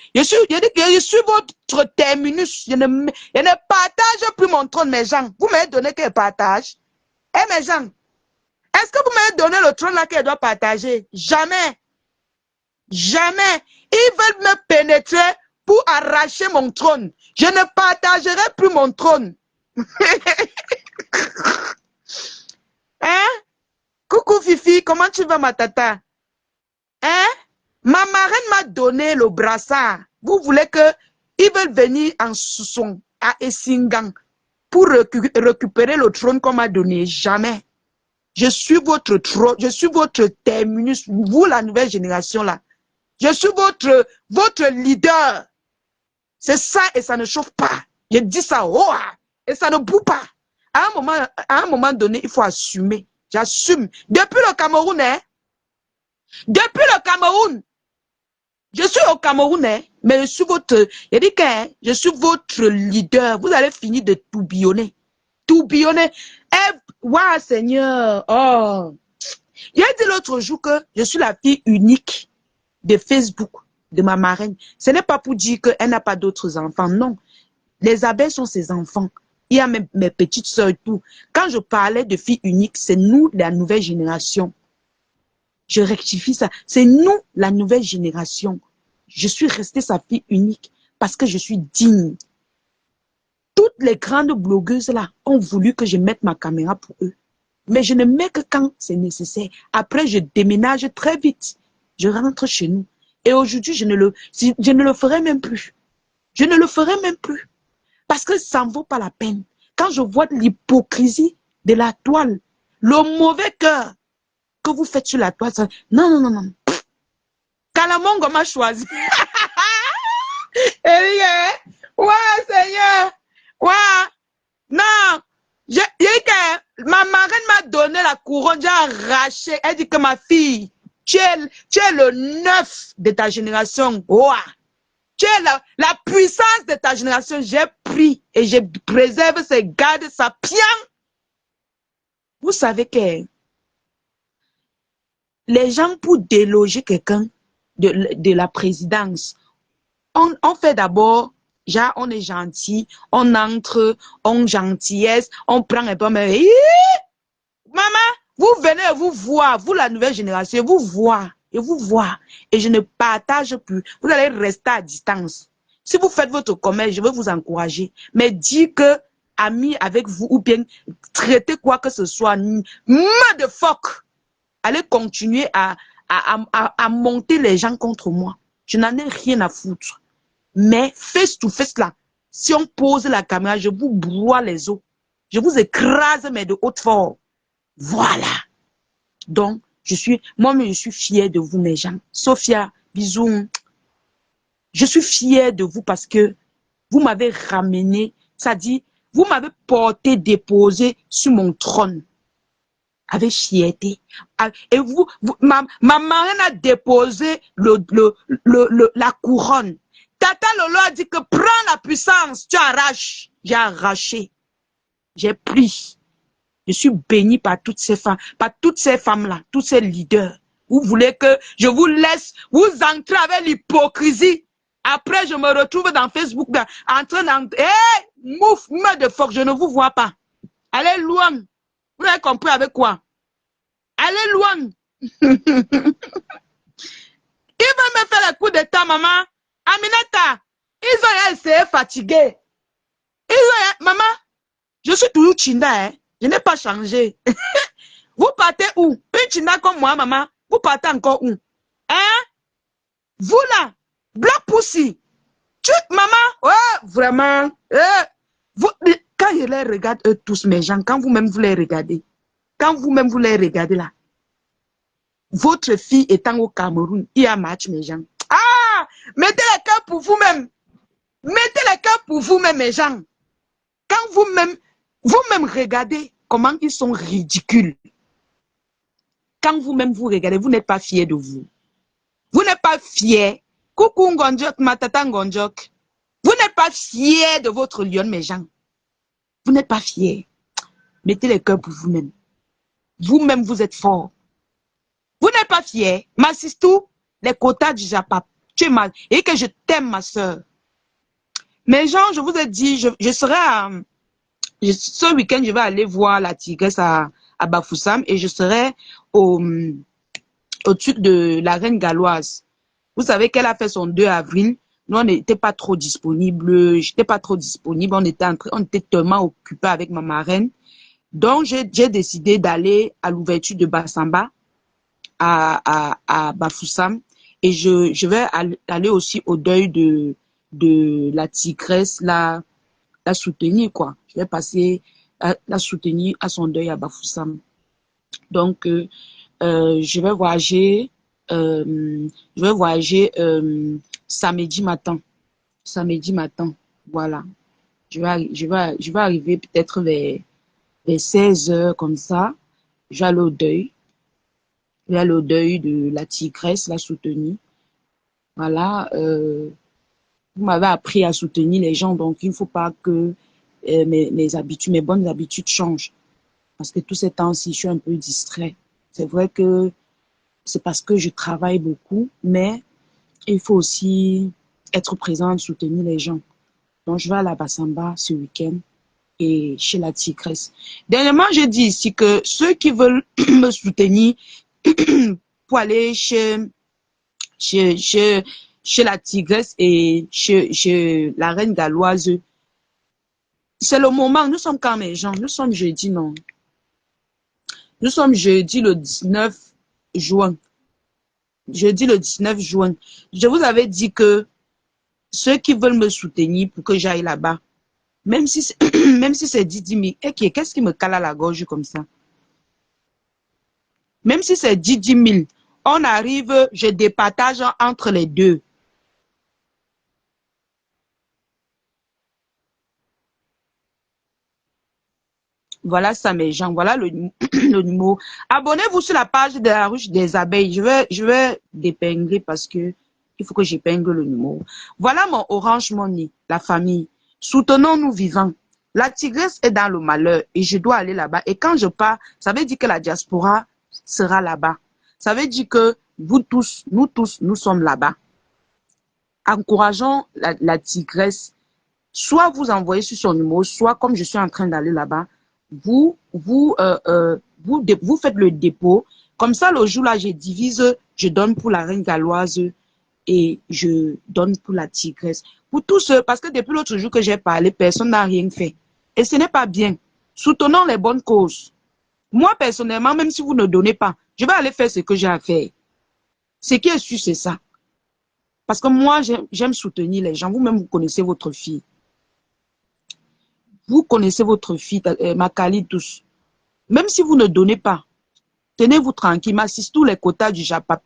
terminus. Je ne partage plus mon trône, mes gens. Vous m'avez donné qu'elle partage. Eh, mes gens, est-ce que vous m'avez donné le trône là qu'elle doit partager? Jamais. Jamais. Ils veulent me pénétrer pour arracher mon trône. Je ne partagerai plus mon trône. Hein? Coucou Fifi, comment tu vas ma tata? Hein? Ma marraine m'a donné le brassard. Vous voulez que ils veulent venir en Sousson, à Essingan, pour récupérer le trône qu'on m'a donné? Jamais. Je suis votre trône, je suis votre terminus, vous la nouvelle génération là. Je suis votre leader. C'est ça et ça ne chauffe pas. Je dis ça, oh, et ça ne boue pas. À un moment donné, il faut assumer. J'assume. Depuis le Cameroun, hein? Depuis le Cameroun. Je suis au Cameroun, hein? Mais je suis je suis votre leader. Vous allez finir de tourbillonner. Tourbillonner. Waouh, Seigneur. Oh. J'ai dit l'autre jour que je suis la fille unique de Facebook, de ma marraine. Ce n'est pas pour dire qu'elle n'a pas d'autres enfants, non. Les abeilles sont ses enfants. Il y a mes petites soeurs et tout. Quand je parlais de fille unique, c'est nous, la nouvelle génération. Je rectifie ça. C'est nous, la nouvelle génération. Je suis restée sa fille unique parce que je suis digne. Toutes les grandes blogueuses là ont voulu que je mette ma caméra pour eux. Mais je ne mets que quand c'est nécessaire. Après, je déménage très vite. Je rentre chez nous. Et aujourd'hui, je ne le ferai même plus. Je ne le ferai même plus. Parce que ça ne vaut pas la peine. Quand je vois l'hypocrisie de la toile, le mauvais cœur que vous faites sur la toile, ça... non, non, non, non. Kalamongo m'a choisi. Ouais, Seigneur. Ouais. Non. Ma marraine m'a donné la couronne, j'ai arraché. Elle dit que ma fille, tu es le neuf de ta génération. Wow. Tu es la puissance de ta génération. J'ai pris et je préserve, je garde ça bien. Vous savez que les gens, pour déloger quelqu'un de la présidence, on fait d'abord, genre, on est gentil, on entre, on gentillesse, on prend un peu, mais maman, vous venez et vous voir, vous la nouvelle génération, vous voir, et je ne partage plus. Vous allez rester à distance. Si vous faites votre commerce, je vais vous encourager. Mais dire que ami avec vous ou bien traiter quoi que ce soit, motherfuck, allez continuer à monter les gens contre moi. Je n'en ai rien à foutre. Mais face to face là, Si on pose la caméra, je vous broie les os. Je vous écrase, mais de haute forme. Voilà. Donc, moi-même, je suis fière de vous, mes gens. Sophia, bisous. Je suis fière de vous parce que vous m'avez ramené, ça dit, vous m'avez porté, déposé sur mon trône. Avec fierté. Et ma marraine a déposé la couronne. Tata Lolo a dit que prends la puissance, tu arraches. J'ai arraché. J'ai pris. Je suis bénie par toutes ces femmes, là, tous ces leaders. Vous voulez que je vous laisse, vous entrez avec l'hypocrisie. Après, je me retrouve dans Facebook, en train d'en... mouvement de force, je ne vous vois pas. Allez loin. Vous avez compris avec quoi? Allez loin. Il veut me faire le coup d'état, maman. Aminata, ils ont essayé fatigué. Maman, je suis toujours Chinda, hein. Je n'ai pas changé. Vous partez où? Une Chinda comme moi, maman. Vous partez encore où? Hein? Vous là, Black Pussy. Maman, ouais, vraiment. Quand je les regarde, eux tous, mes gens, quand vous-même vous les regardez, là, votre fille étant au Cameroun, il y a match, mes gens. Ah! Mettez les cœurs pour vous-même. Mettez les cœurs pour vous-même, mes gens. Quand vous-même regardez comment ils sont ridicules. Quand vous-même vous regardez, vous n'êtes pas fiers de vous. Vous n'êtes pas fiers. Coucou Ngonjok, Matata Ngonjok. Vous n'êtes pas fiers de votre lion, mes gens. Vous n'êtes pas fiers. Mettez les cœurs pour vous-même. Vous-même, vous êtes forts. Vous n'êtes pas fiers. Ma sistou, les quotas du Japon. Et que je t'aime, ma soeur. Mes gens, je vous ai dit, je serai à... ce week-end, je vais aller voir la tigresse à Bafoussam et je serai au-dessus de la reine galloise. Vous savez qu'elle a fait son 2 avril. Nous, on n'était pas trop disponible. J'étais pas trop disponible. On était tellement occupés avec ma marraine. Donc, j'ai décidé d'aller à l'ouverture de Bassamba à Bafoussam. Et je vais aller aussi au deuil de la tigresse, la soutenir, quoi. Je vais passer la soutenir à son deuil à Bafoussam. Donc, je vais voyager samedi matin. Samedi matin, voilà. Je vais arriver peut-être vers 16 heures comme ça. Je vais aller au deuil. Je vais aller au deuil de la tigresse, la soutenir. Voilà. Vous m'avez appris à soutenir les gens, donc il ne faut pas que mes bonnes habitudes changent. Parce que tous ces temps-ci, je suis un peu distrait. C'est vrai que c'est parce que je travaille beaucoup, mais il faut aussi être présente, soutenir les gens. Donc, je vais à la Bassamba ce week-end et chez la tigresse. Dernièrement, j'ai dit ici que ceux qui veulent me soutenir pour aller chez la tigresse et chez la reine galloise, c'est le moment. Nous sommes quand mes gens? Nous sommes jeudi, non? Nous sommes jeudi le 19 juin. Jeudi le 19 juin. Je vous avais dit que ceux qui veulent me soutenir pour que j'aille là-bas, même si c'est 10 000, qu'est-ce qui me cale à la gorge comme ça? Même si c'est 10 000, on arrive, je départage entre les deux. Voilà ça, mes gens. Voilà le numéro. Abonnez-vous sur la page de la ruche des abeilles. Je vais d'épingler parce que il faut que j'épingle le numéro. Voilà mon Orange Money, la famille. Soutenons-nous vivants. La tigresse est dans le malheur et je dois aller là-bas. Et quand je pars, ça veut dire que la diaspora sera là-bas. Ça veut dire que vous tous, nous sommes là-bas. Encourageons la tigresse. Soit vous envoyez sur son numéro, soit comme je suis en train d'aller là-bas, vous faites le dépôt. Comme ça, le jour-là, je divise, je donne pour la reine galloise et je donne pour la tigresse. Pour tous ceux, parce que depuis l'autre jour que j'ai parlé, personne n'a rien fait. Et ce n'est pas bien. Soutenons les bonnes causes. Moi, personnellement, même si vous ne donnez pas, je vais aller faire ce que j'ai à faire. Ce qui est sûr, c'est ça. Parce que moi, j'aime soutenir les gens. Vous-même, vous connaissez votre fille. Vous connaissez votre fille, Makali, tous. Même si vous ne donnez pas, tenez-vous tranquille. M'assiste tous les quotas du Japap.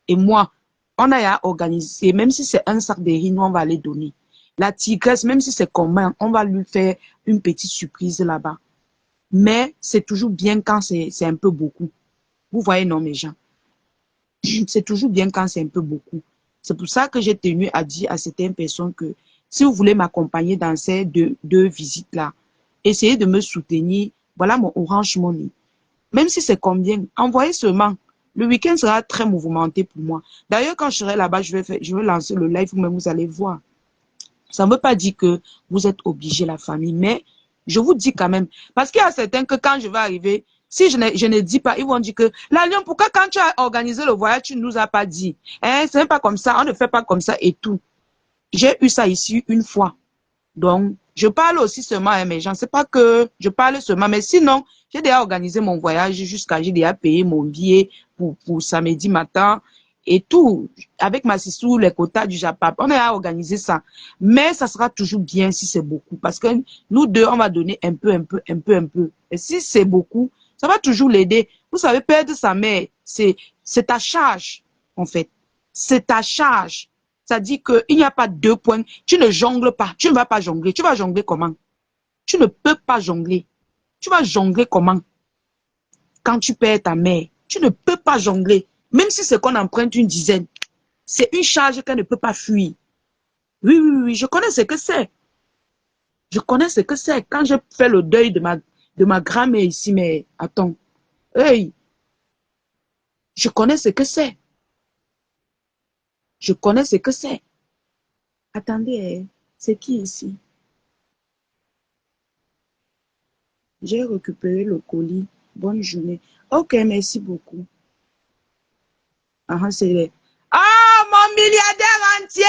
Et moi, on a organisé, même si c'est un sac de riz, nous, on va les donner. La tigresse, même si c'est commun, on va lui faire une petite surprise là-bas. Mais c'est toujours bien quand c'est un peu beaucoup. Vous voyez, non, mes gens. C'est toujours bien quand c'est un peu beaucoup. C'est pour ça que j'ai tenu à dire à certaines personnes que si vous voulez m'accompagner dans ces deux visites-là, essayez de me soutenir. Voilà mon Orange Money. Même si c'est combien, envoyez seulement. Le week-end sera très mouvementé pour moi. D'ailleurs, quand je serai là-bas, je vais lancer le live, mais vous allez voir. Ça ne veut pas dire que vous êtes obligé, la famille, mais je vous dis quand même. Parce qu'il y a certains que quand je vais arriver, si je ne dis pas, ils vont dire que, la Lyon, pourquoi quand tu as organisé le voyage, tu ne nous as pas dit? Hein, c'est même pas comme ça, on ne fait pas comme ça et tout. J'ai eu ça ici une fois. Donc, je parle aussi seulement à mes gens. C'est pas que je parle seulement, mais sinon, j'ai déjà organisé mon voyage j'ai déjà payé mon billet pour samedi matin et tout. Avec ma sissou, les quotas du Japap, on a organisé ça. Mais ça sera toujours bien si c'est beaucoup. Parce que nous deux, on va donner un peu. Et si c'est beaucoup, ça va toujours l'aider. Vous savez, perdre sa mère, c'est ta charge, en fait. C'est ta charge. Ça dit qu'il n'y a pas deux points. Tu ne jongles pas. Tu ne vas pas jongler. Tu vas jongler comment? Tu ne peux pas jongler. Tu vas jongler comment? Quand tu perds ta mère, tu ne peux pas jongler. Même si c'est qu'on emprunte une dizaine. C'est une charge qu'elle ne peut pas fuir. Oui, je connais ce que c'est. Je connais ce que c'est. Quand j'ai fait le deuil de ma grand-mère ici, mais attends. Hey, je connais ce que c'est. Je connais ce que c'est. Attendez, c'est qui ici? J'ai récupéré le colis. Bonne journée. Ok, merci beaucoup. Ah, c'est les... Ah, mon milliardaire entier!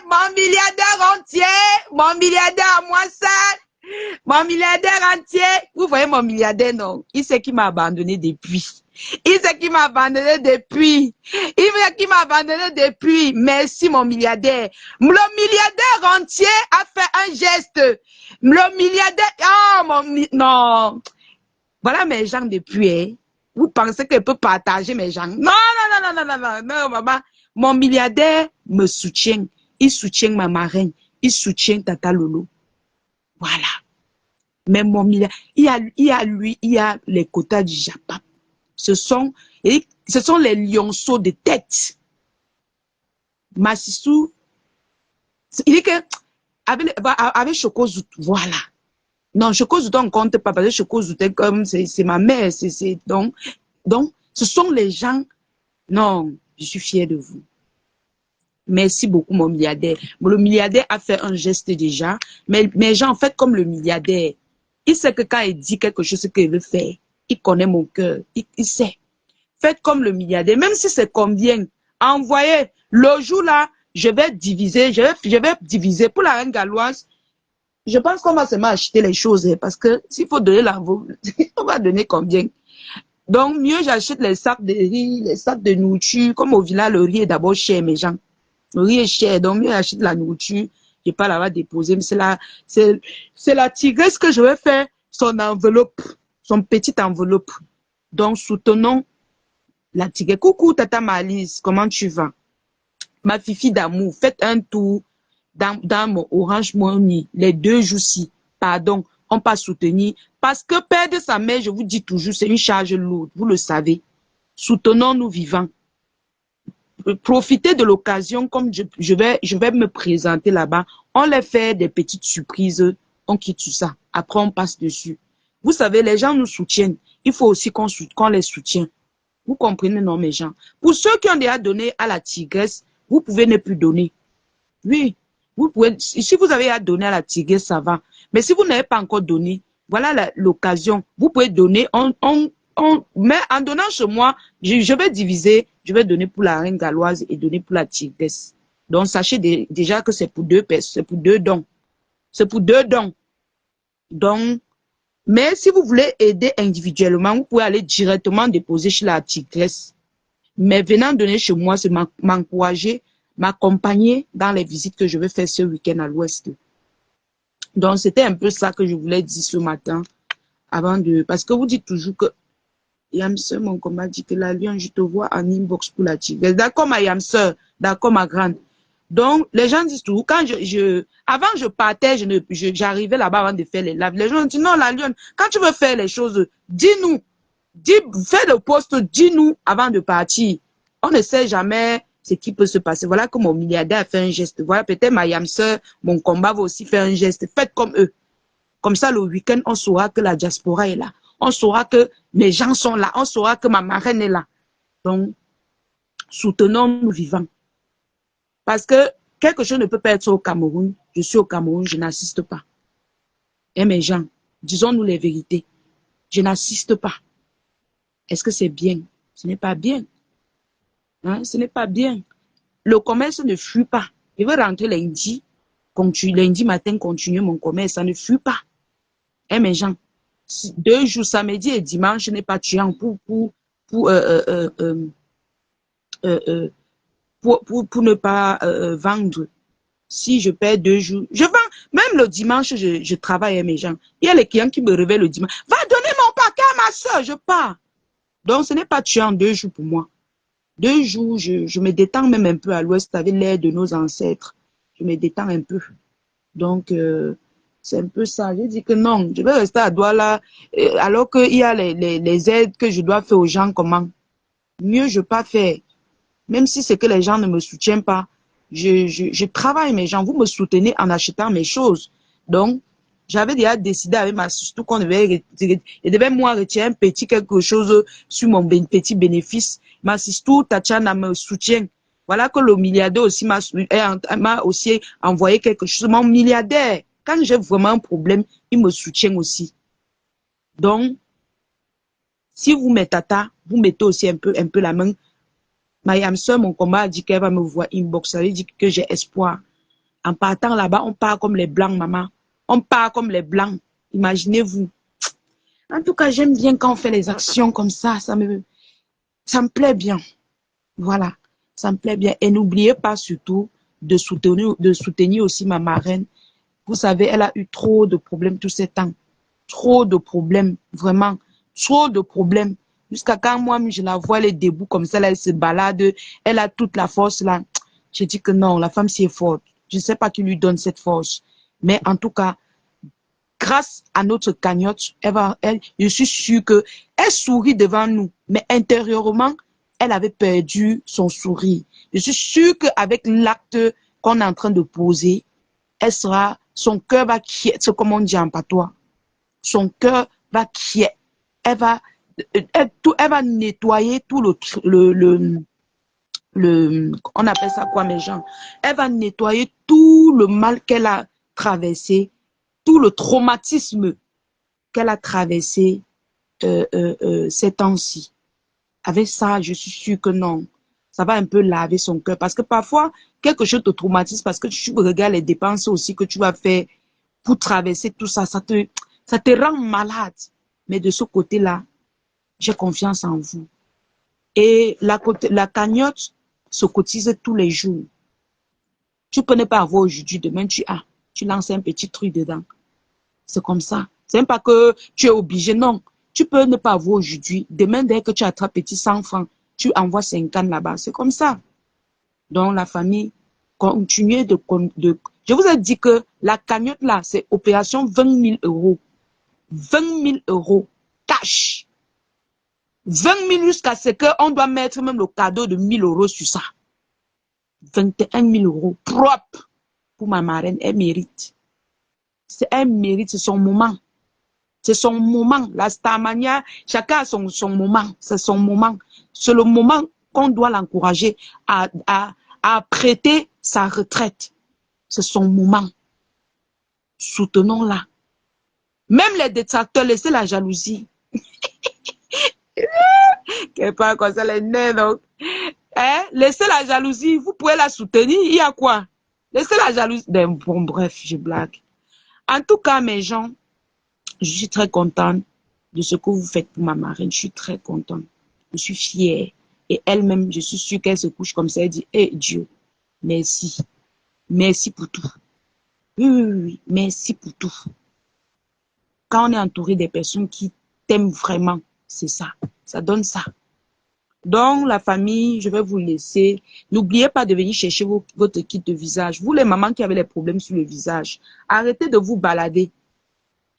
Mon milliardaire entier! Mon milliardaire à moi seul! Mon milliardaire entier! Vous voyez mon milliardaire, non? Il sait qui m'a abandonné depuis. Il sait qui m'a abandonné depuis. Il sait qui m'a abandonné depuis. Merci, mon milliardaire. Le milliardaire entier a fait un geste. Le milliardaire... Oh, non. Voilà mes gens depuis. Hein. Vous pensez que je peux partager mes gens? Non, maman. Mon milliardaire me soutient. Il soutient ma marraine. Il soutient Tata Lolo. Voilà. Mais mon milliardaire, il y a les quotas du Japon. Ce sont les lionceaux de tête. Massissou, il dit que avec Chocozout, voilà. Non, Chocozout, on ne compte pas parce que Chocozout, comme c'est ma mère. Donc, ce sont les gens. Non, je suis fière de vous. Merci beaucoup, mon milliardaire. Le milliardaire a fait un geste déjà, mais mes gens, faites comme le milliardaire. Il sait que quand il dit quelque chose qu'il veut faire, il connaît mon cœur. Il sait. Faites comme le milliardaire, même si c'est combien. Envoyez. Le jour là, je vais diviser. Je vais diviser pour la reine galloise. Je pense qu'on va seulement acheter les choses, parce que s'il faut donner l'envoi, on va donner combien. Donc, mieux j'achète les sacs de riz, les sacs de nourriture. Comme au village, le riz est d'abord cher, mes gens. Le riz est cher, donc mieux j'achète la nourriture. Je ne vais pas la déposer, mais c'est la tigresse que je vais faire son enveloppe, son petite enveloppe. Donc, soutenons la tigresse. Coucou, Tata Malise, comment tu vas? Ma fifi d'amour, faites un tour dans mon Orange Money, les 2 jours-ci. Pardon, on pas soutenir. Parce que perdre sa mère, je vous dis toujours, c'est une charge lourde, vous le savez. Soutenons-nous vivants. Profitez de l'occasion, comme je vais me présenter là-bas. On les fait des petites surprises, on quitte ça. Après, on passe dessus. Vous savez, les gens nous soutiennent. Il faut aussi qu'on les soutienne. Vous comprenez, non, mes gens? Pour ceux qui ont déjà donné à la tigresse, vous pouvez ne plus donner. Oui, vous pouvez. Si vous avez à donner à la tigresse, ça va. Mais si vous n'avez pas encore donné, voilà l'occasion. Vous pouvez donner. Mais en donnant chez moi, je vais diviser. Je vais donner pour la reine galloise et donner pour la tigresse. Donc, sachez déjà que c'est pour 2 personnes, c'est pour 2 dons. C'est pour 2 dons. Donc, mais si vous voulez aider individuellement, vous pouvez aller directement déposer chez la tigresse. Mais venant donner chez moi, c'est m'encourager, m'accompagner dans les visites que je vais faire ce week-end à l'ouest. Donc, c'était un peu ça que je voulais dire ce matin avant de... Parce que vous dites toujours que Yamseur, mon combat dit que la lion, je te vois en inbox pour la tigre. D'accord, ma Yamseur, d'accord, ma grande. Donc, les gens disent tout. Quand avant, je partais, j'arrivais là-bas avant de faire les lives. Les gens disent, non, la lionne, quand tu veux faire les choses, dis-nous. Fais le poste, dis-nous avant de partir. On ne sait jamais ce qui peut se passer. Voilà que mon milliardaire a fait un geste. Voilà, peut-être ma Yamseur, mon combat va aussi faire un geste. Faites comme eux. Comme ça, le week-end, on saura que la diaspora est là. On saura que mes gens sont là. On saura que ma marraine est là. Donc, soutenons-nous vivants. Parce que quelque chose ne peut pas être au Cameroun. Je suis au Cameroun, je n'assiste pas. Et mes gens, disons-nous les vérités. Je n'assiste pas. Est-ce que c'est bien? Ce n'est pas bien. Hein? Ce n'est pas bien. Le commerce ne fuit pas. Je veux rentrer lundi, lundi matin, continuer mon commerce. Ça ne fuit pas. Et mes gens, 2 jours, samedi et dimanche, je n'ai pas tué pour ne pas vendre. Si je perds 2 jours, je vends. Même le dimanche, je travaille avec mes gens. Il y a les clients qui me réveillent le dimanche. Va donner mon paquet à ma soeur, je pars. Donc, ce n'est pas tué en 2 jours pour moi. 2 jours, je me détends même un peu à l'ouest avec l'aide de nos ancêtres. Je me détends un peu. Donc, c'est un peu ça. J'ai dit que non, je vais rester à Douala alors qu'il y a les aides que je dois faire aux gens. Comment? Mieux, je ne peux pas faire. Même si c'est que les gens ne me soutiennent pas, je travaille mes gens. Vous me soutenez en achetant mes choses. Donc, j'avais déjà décidé avec ma surtout qu'on devait moi retirer un petit quelque chose sur mon petit bénéfice. Ma surtout Tatiana me soutient. Voilà que le milliardaire aussi m'a aussi envoyé quelque chose. Mon milliardaire, quand j'ai vraiment un problème, il me soutient aussi. Donc, si vous mettez tata, vous mettez aussi un peu la main. Ma Yamseur, mon combat a dit qu'elle va me voir inbox. Ça veut dire que j'ai espoir. En partant là-bas, on part comme les blancs, maman. On part comme les blancs. Imaginez-vous. En tout cas, j'aime bien quand on fait les actions comme ça. Ça me plaît bien. Voilà. Ça me plaît bien. Et n'oubliez pas surtout de soutenir aussi ma marraine. Vous savez, elle a eu trop de problèmes tous ces temps. Trop de problèmes. Vraiment. Trop de problèmes. Jusqu'à quand moi, je la vois, elle est debout comme ça, là, elle se balade, elle a toute la force là. J'ai dit que non, la femme, si est forte. Je ne sais pas qui lui donne cette force. Mais en tout cas, grâce à notre cagnotte, je suis sûre qu'elle sourit devant nous. Mais intérieurement, elle avait perdu son sourire. Je suis sûre qu'avec l'acte qu'on est en train de poser, son cœur va quiéter, c'est comme on dit en patois. Son cœur va quiéter. Elle va nettoyer tout on appelle ça quoi mes gens? Elle va nettoyer tout le mal qu'elle a traversé, tout le traumatisme qu'elle a traversé ces temps-ci. Avec ça, je suis sûre que non, ça va un peu laver son cœur. Parce que parfois, quelque chose te traumatise parce que tu regardes les dépenses aussi que tu vas faire pour traverser tout ça. Ça te rend malade. Mais de ce côté-là, j'ai confiance en vous. Et la cagnotte se cotise tous les jours. Tu peux ne pas avoir aujourd'hui, demain tu lances un petit truc dedans. C'est comme ça. C'est même pas que tu es obligé, non. Tu peux ne pas avoir aujourd'hui. Demain, dès que tu attrapes petit 100 francs, tu envoies 50 là-bas. C'est comme ça. Donc, la famille, continuez de... Je vous ai dit que la cagnotte là, c'est opération 20 000 euros. 20 000 euros cash. 20 000 jusqu'à ce qu'on doit mettre même le cadeau de 1 000 euros sur ça. 21 000 euros propre pour ma marraine. Elle mérite. Elle mérite, c'est son moment. C'est son moment. La Starmania, chacun a son moment. C'est son moment. C'est le moment qu'on doit l'encourager à prêter sa retraite. C'est son moment. Soutenons-la. Même les détracteurs, laissez la jalousie. Quelque part comme ça, les nez, donc. Hein? Laissez la jalousie, vous pouvez la soutenir. Il y a quoi? Laissez la jalousie. Bon, bref, je blague. En tout cas, mes gens, je suis très contente de ce que vous faites pour ma marraine. Je suis très contente. Je suis fière. Et elle-même, je suis sûre qu'elle se couche comme ça. Elle dit, hé Dieu, merci. Merci pour tout. Oui, oui, oui, oui. Merci pour tout. Quand on est entouré des personnes qui t'aiment vraiment, c'est ça. Ça donne ça. Donc, la famille, je vais vous laisser. N'oubliez pas de venir chercher votre kit de visage. Vous, les mamans qui avez les problèmes sur le visage, arrêtez de vous balader.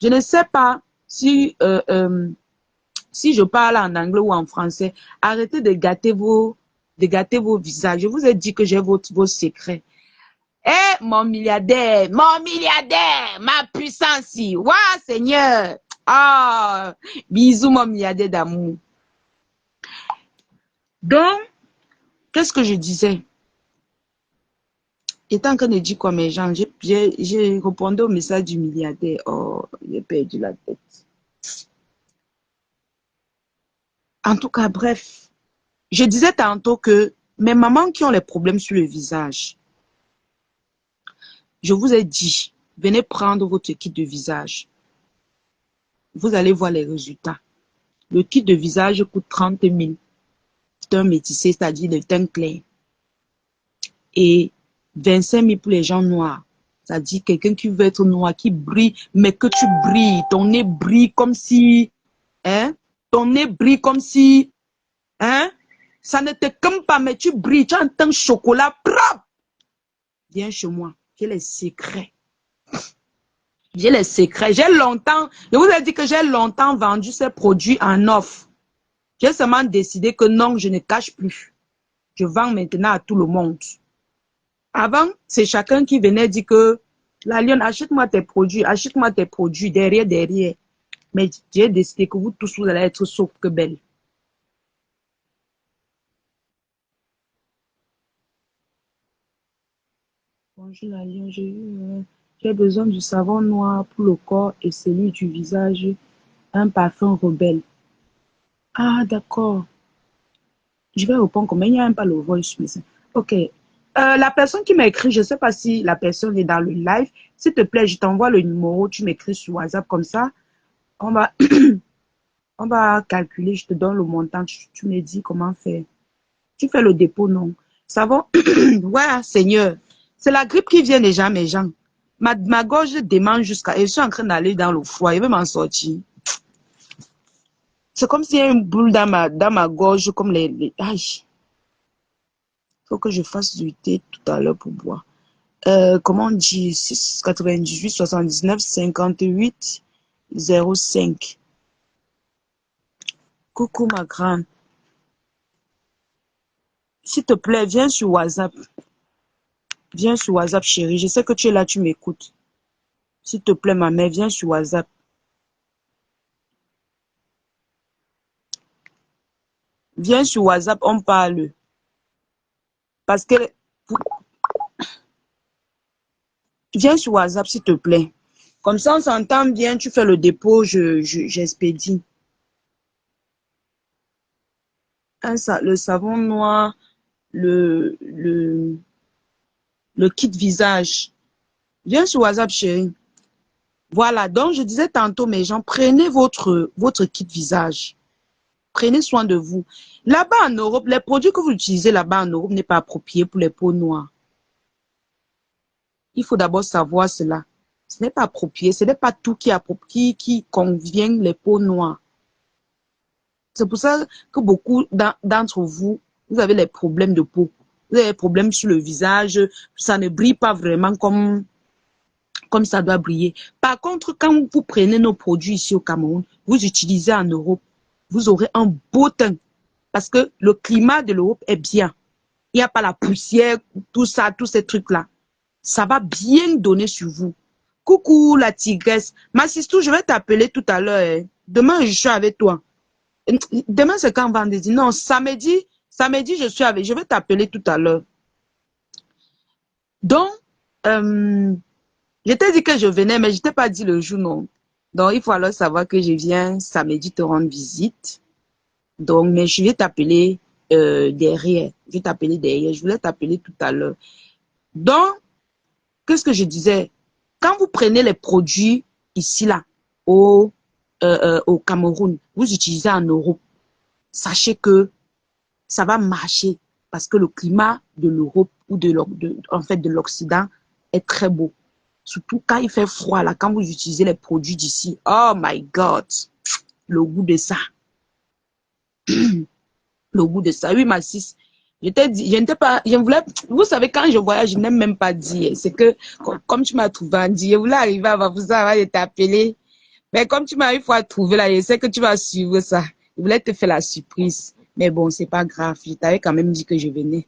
Je ne sais pas si je parle en anglais ou en français. Arrêtez de gâter vos visages. Je vous ai dit que j'ai vos secrets. Eh, mon milliardaire, ma puissance. Waouh, Seigneur. Ah, bisous, mon milliardaire d'amour. Donc, qu'est-ce que je disais? J'étais en train de dire quoi, mes gens? J'ai répondu au message du milliardaire. Oh, j'ai perdu la tête. En tout cas, bref. Je disais tantôt que mes mamans qui ont les problèmes sur le visage, je vous ai dit, venez prendre votre kit de visage. Vous allez voir les résultats. Le kit de visage coûte 30 000. C'est un métissé, c'est-à-dire le teint clair. Et 25 000 pour les gens noirs. C'est-à-dire quelqu'un qui veut être noir, qui brille, mais que tu brilles. Ton nez brille comme si... Hein? Ton nez brille comme si... Hein? Ça ne te comme pas, mais tu brilles. Tu as un teint chocolat propre. Viens chez moi. J'ai les secrets. J'ai les secrets. J'ai longtemps... Je vous ai dit que j'ai longtemps vendu ces produits en offre. J'ai seulement décidé que non, je ne cache plus. Je vends maintenant à tout le monde. Avant, c'est chacun qui venait dire que la lionne, achète-moi tes produits, derrière. Mais j'ai décidé que vous tous, vous allez être sauf que belle. Bonjour la lionne, j'ai besoin du savon noir pour le corps et celui du visage, un parfum rebelle. Ah, d'accord. Je vais répondre comment il n'y a même pas le voice message. Ok. La personne qui m'a écrit, je ne sais pas si la personne est dans le live. S'il te plaît, je t'envoie le numéro, tu m'écris sur WhatsApp comme ça. On va, on va calculer, je te donne le montant, tu me dis comment faire. Tu fais le dépôt, non? Savon, ouais, Seigneur. C'est la grippe qui vient déjà, mes gens. Ma gorge démange jusqu'à... Et je suis en train d'aller dans le froid, je vais m'en sortir. C'est comme s'il y a une boule dans ma gorge, comme Aïe. Faut que je fasse du thé tout à l'heure pour boire. Comment on dit? 6, 98, 79, 58, 05. Coucou ma grande. S'il te plaît, viens sur WhatsApp. Viens sur WhatsApp, chérie. Je sais que tu es là, tu m'écoutes. S'il te plaît, ma mère, viens sur WhatsApp. Viens sur WhatsApp, on parle. Parce que... Viens sur WhatsApp, s'il te plaît. Comme ça, on s'entend bien, tu fais le dépôt, j'expédie. Le savon noir, le, le, le kit visage. Viens sur WhatsApp, chérie. Voilà, donc je disais tantôt, mes gens, prenez votre kit visage. Prenez soin de vous. Là-bas en Europe, les produits que vous utilisez là-bas en Europe n'est pas approprié pour les peaux noires. Il faut d'abord savoir cela. Ce n'est pas approprié, ce n'est pas tout qui convient les peaux noires. C'est pour ça que beaucoup d'entre vous, vous avez les problèmes de peau. Vous avez des problèmes sur le visage, ça ne brille pas vraiment comme ça doit briller. Par contre, quand vous prenez nos produits ici au Cameroun, vous utilisez en Europe, vous aurez un beau teint. Parce que le climat de l'Europe est bien. Il n'y a pas la poussière, tout ça, tous ces trucs-là. Ça va bien donner sur vous. Coucou la tigresse. Ma sister, je vais t'appeler tout à l'heure. Hein. Demain, je suis avec toi. Demain, c'est quand vendredi? Non, samedi, je suis avec. Je vais t'appeler tout à l'heure. Donc, je t'ai dit que je venais, mais je ne t'ai pas dit le jour, non. Donc, il faut alors savoir que je viens samedi te rendre visite. Donc, mais je vais t'appeler derrière. Je vais t'appeler derrière. Je voulais t'appeler tout à l'heure. Donc, qu'est-ce que je disais? Quand vous prenez les produits ici, là, au Cameroun, vous utilisez en Europe, sachez que ça va marcher parce que le climat de l'Europe ou en fait de l'Occident est très beau. Surtout quand il fait froid, là, quand vous utilisez les produits d'ici. Oh my God. Le goût de ça. Le goût de ça. Oui, ma sis. Je t'ai dit, je n'étais pas, je voulais, vous savez, quand je voyage, je n'aime même pas dire. C'est que, comme tu m'as trouvé en dit, je voulais arriver à vous avant de t'appeler. Mais comme tu m'as une fois trouvé là, je sais que tu vas suivre ça. Je voulais te faire la surprise. Mais bon, c'est pas grave. Je t'avais quand même dit que je venais.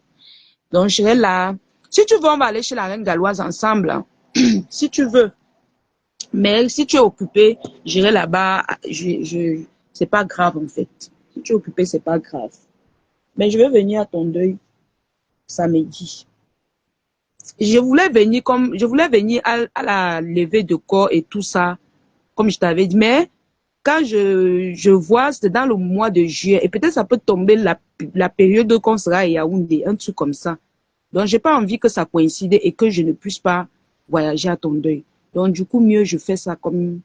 Donc, je serai là. Si tu veux, on va aller chez la Reine Galloise ensemble, hein. Si tu veux. Mais si tu es occupé, j'irai là-bas. C'est pas grave, en fait. Si tu es occupé, c'est pas grave. Mais je vais venir à ton deuil samedi. Je voulais venir à la levée de corps et tout ça, comme je t'avais dit. Mais quand je vois, c'est dans le mois de juillet, et peut-être ça peut tomber la période qu'on sera à Yaoundé, un truc comme ça. Donc, j'ai pas envie que ça coïncide et que je ne puisse pas voyager à ton deuil. Donc, du coup, mieux, je fais ça comme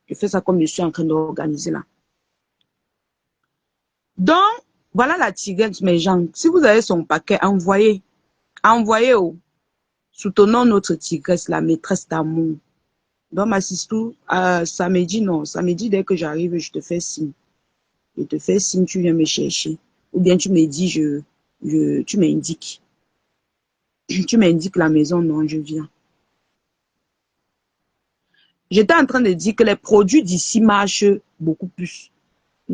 je suis en train d'organiser là. Donc, voilà la tigresse, mes gens. Si vous avez son paquet, envoyez. Envoyez, oh. Soutenons notre tigresse, la maîtresse d'amour. Donc, ma sister, samedi, non. Samedi, dès que j'arrive, je te fais signe. Je te fais signe, tu viens me chercher. Ou bien tu me dis, tu m'indiques. Tu m'indiques la maison, non, je viens. J'étais en train de dire que les produits d'ici marchent beaucoup plus.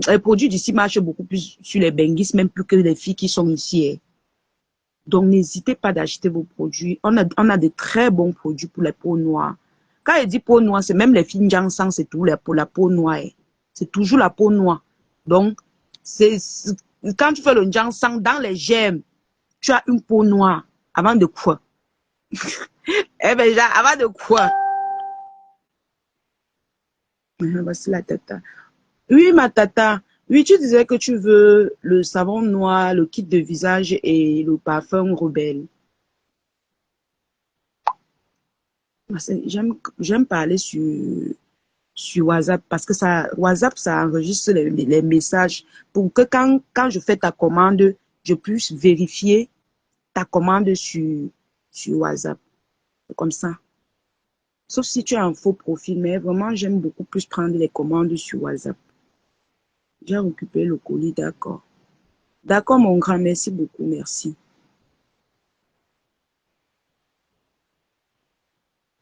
Les produits d'ici marchent beaucoup plus sur les benguis, même plus que les filles qui sont ici, hein. Donc, n'hésitez pas d'acheter vos produits. On a de très bons produits pour les peaux noires. Quand il dit peau noire, c'est même les filles sang, c'est tout pour la peau noire, hein. C'est toujours la peau noire. Donc, quand tu fais le sang dans les gemmes, tu as une peau noire. Avant de quoi? Eh bien, avant de quoi? Voici la tata. Oui, ma tata. Oui, tu disais que tu veux le savon noir, le kit de visage et le parfum rebelle. J'aime parler sur WhatsApp parce que WhatsApp, ça enregistre les messages pour que quand je fais ta commande, je puisse vérifier ta commande sur WhatsApp. Comme ça. Sauf si tu as un faux profil, mais vraiment, j'aime beaucoup plus prendre les commandes sur WhatsApp. J'ai récupéré le colis, d'accord. D'accord, mon grand, merci beaucoup, merci.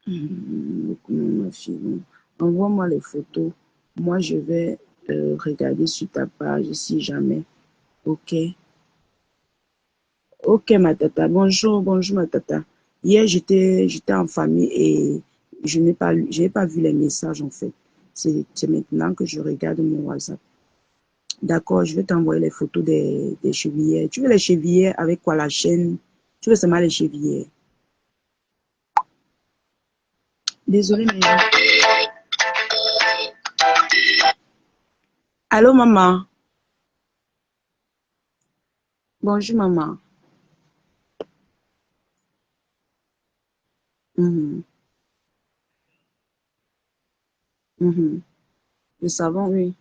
Ma fille, envoie-moi les photos. Moi, je vais regarder sur ta page si jamais. Ok. Ok, ma tata. Bonjour, bonjour, ma tata. Hier, j'étais en famille et j'ai pas vu les messages, en fait. C'est maintenant que je regarde mon WhatsApp. D'accord, je vais t'envoyer les photos des chevillères. Tu veux les chevillères avec quoi, la chaîne? Tu veux seulement les chevillères? Désolée, mais... Allô, maman? Bonjour, maman. Mhm, mhm. Le savon, oui.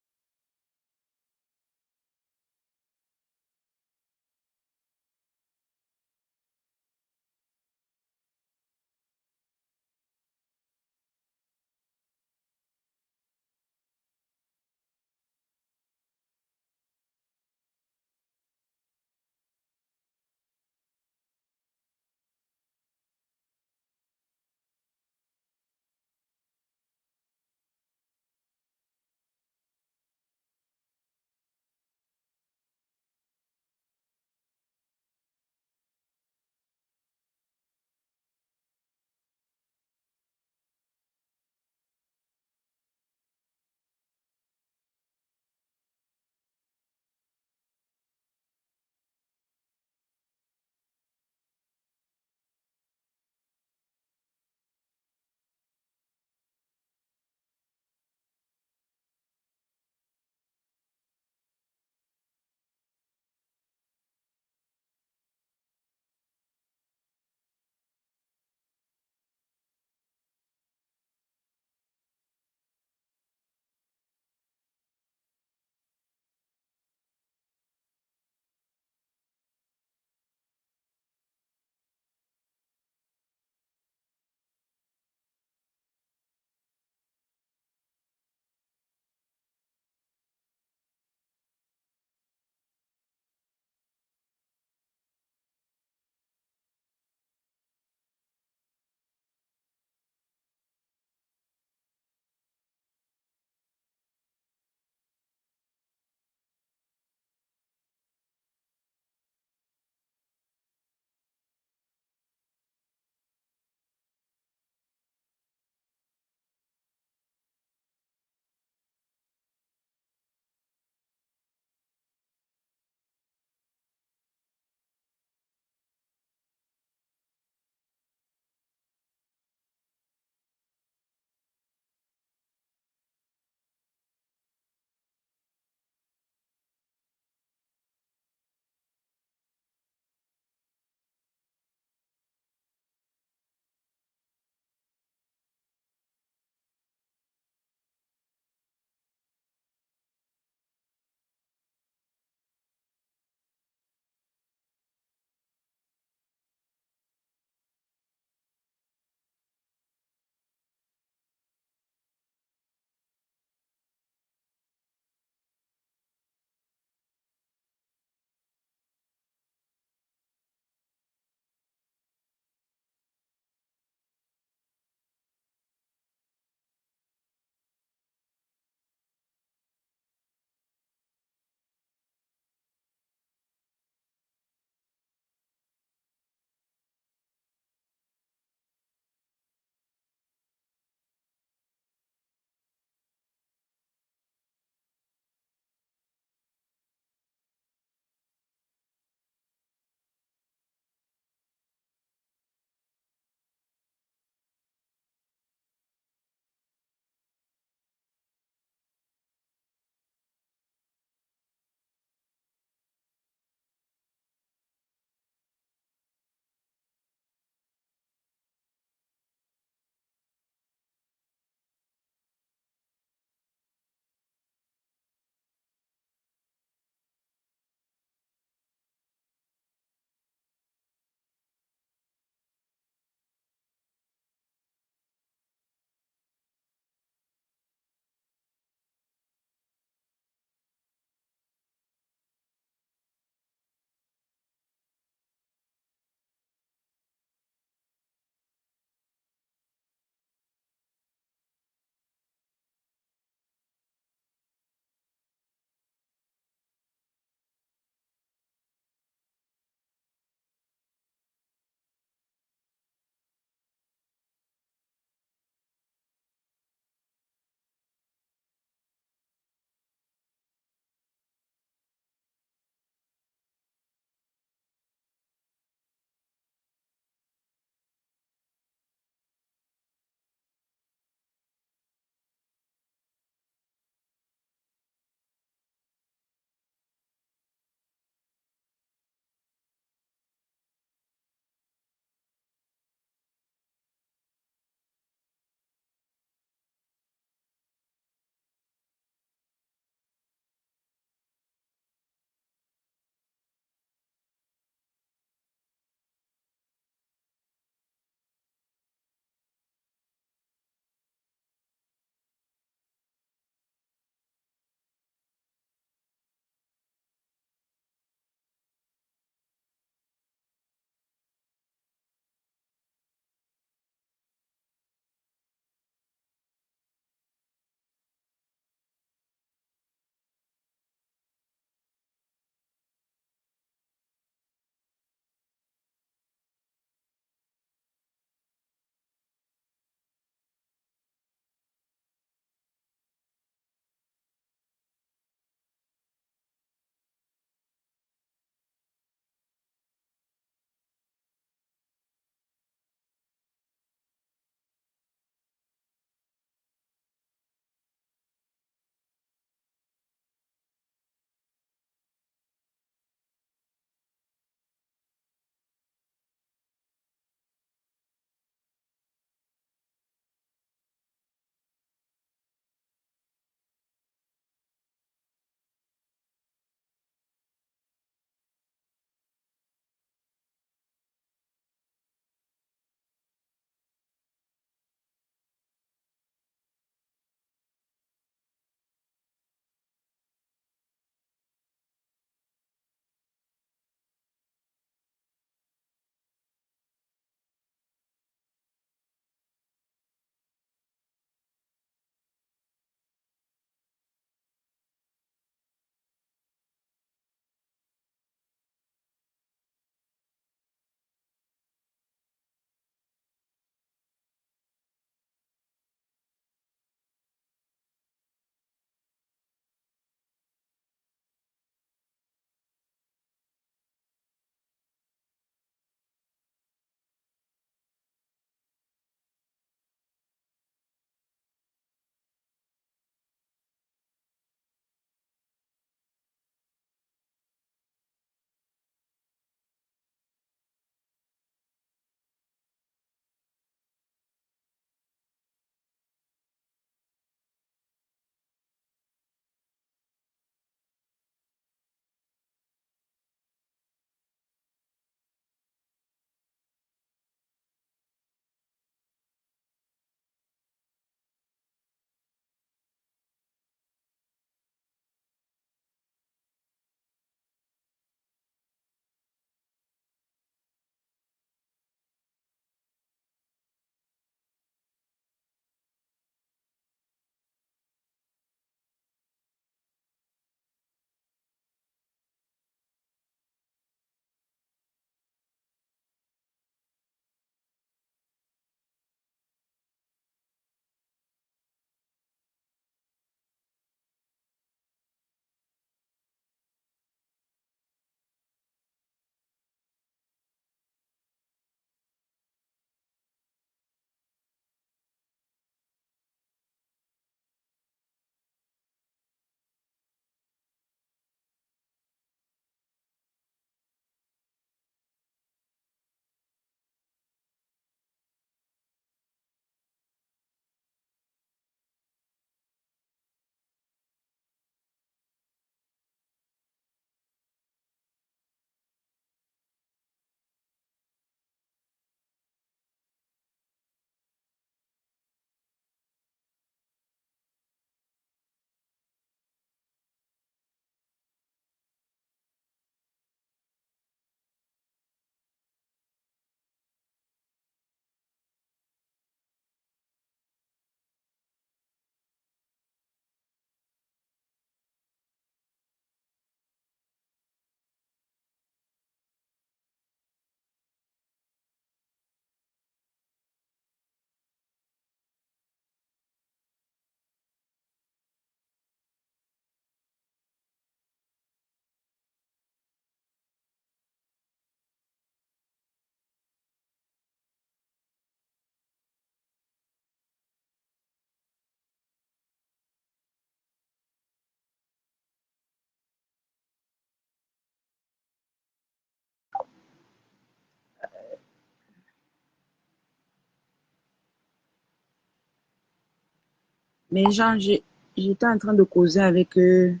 Mais genre, j'étais en train de causer avec une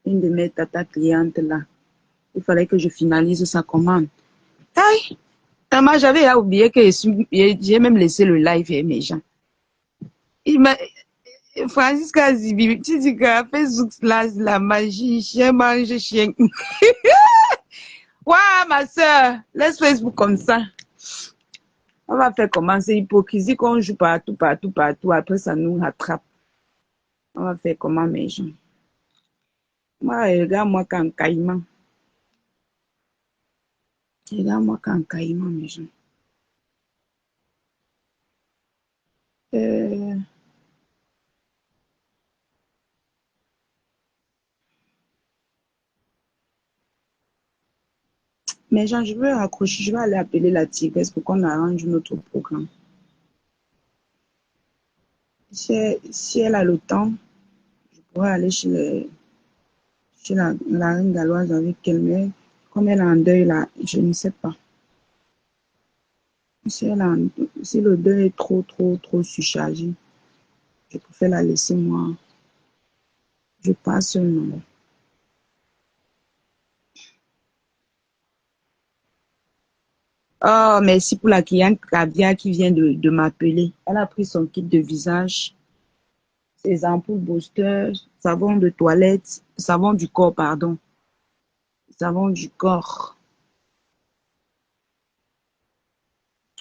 de mes tata clientes là. Il fallait que je finalise sa commande. Aïe! Tellement j'avais oublié que j'ai même laissé le live et mes gens. Il m'a, Francisca Zibi, tu dis que Facebook, là, la magie, chien mange chien. Waouh, ma soeur, laisse Facebook comme ça. On va faire commencer hypocrisie qu'on joue partout, partout, partout. Après, ça nous rattrape. On va faire comment, mes gens? Moi, regarde-moi quand caïman. Regarde-moi quand caïman, mes gens. Euh, mes gens, je vais raccrocher, je vais aller appeler la tigresse pour qu'on arrange notre programme. Si elle a le temps, je pourrais aller chez la reine galloise avec elle, mais comme elle est en deuil là, je ne sais pas. Si, si le deuil est trop, trop, trop surchargé, je préfère la laisser moi. Je passe un nom. Oh, merci pour la cliente Kavia qui vient de m'appeler. Elle a pris son kit de visage, ses ampoules booster, savon de toilette, savon du corps, pardon. Savon du corps.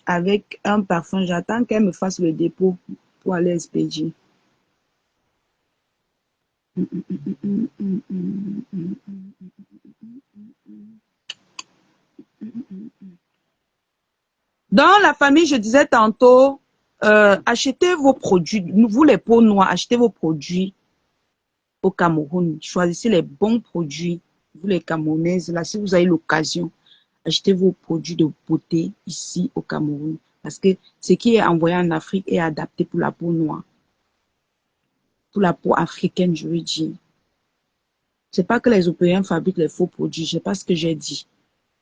Avec un parfum. J'attends qu'elle me fasse le dépôt pour aller expédier. Dans la famille, je disais tantôt, achetez vos produits, vous les peaux noires, achetez vos produits au Cameroun. Choisissez les bons produits, vous les Camerounaises, là, si vous avez l'occasion, achetez vos produits de beauté ici au Cameroun. Parce que ce qui est envoyé en Afrique est adapté pour la peau noire. Pour la peau africaine, je veux dire. C'est pas que les Européens fabriquent les faux produits, je sais pas ce que j'ai dit.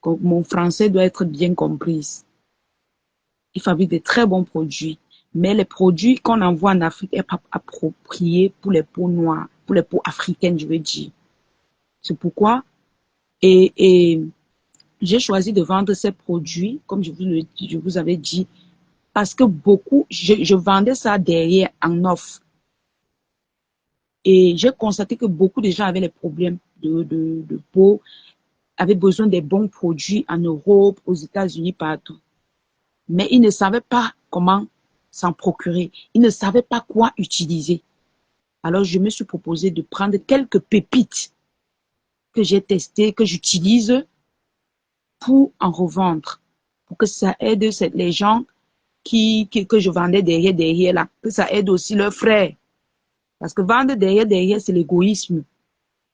Mon français doit être bien compris. Ils fabriquent des très bons produits. Mais les produits qu'on envoie en Afrique n'est pas approprié pour les peaux noires, pour les peaux africaines, je veux dire. C'est pourquoi, et j'ai choisi de vendre ces produits, comme je vous avais dit, parce que beaucoup, je vendais ça derrière en offre. Et j'ai constaté que beaucoup de gens avaient les problèmes de peau, avaient besoin des bons produits en Europe, aux États-Unis, partout. Mais ils ne savaient pas comment s'en procurer. Ils ne savaient pas quoi utiliser. Alors, je me suis proposé de prendre quelques pépites que j'ai testées, que j'utilise pour en revendre. Pour que ça aide les gens que je vendais derrière là. Que ça aide aussi leurs frères. Parce que vendre derrière, c'est l'égoïsme.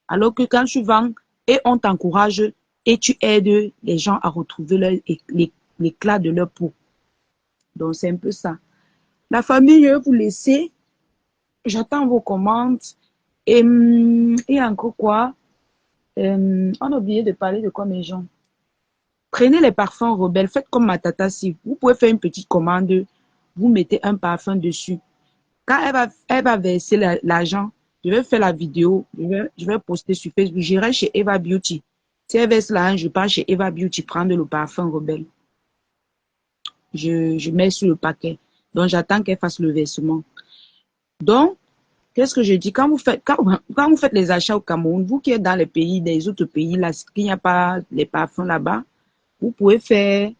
Alors que quand tu vends et on t'encourage et tu aides les gens à retrouver l'éclat de leur peau. Donc, c'est un peu ça. La famille, je vais vous laisser. J'attends vos commandes. Et encore quoi? On a oublié de parler de quoi, mes gens? Prenez les parfums rebelles. Faites comme ma tata si. Vous pouvez faire une petite commande. Vous mettez un parfum dessus. Quand elle va verser l'argent, je vais faire la vidéo. Je vais poster sur Facebook. J'irai chez Eva Beauty. Si elle verse l'argent, je pars chez Eva Beauty prendre le parfum rebelle. Je mets sur le paquet. Donc, j'attends qu'elle fasse le versement. Donc, qu'est-ce que je dis? Quand vous faites les achats au Cameroun, vous qui êtes dans les pays, des autres pays, là, qu'il n'y a pas les parfums là-bas, vous pouvez faire,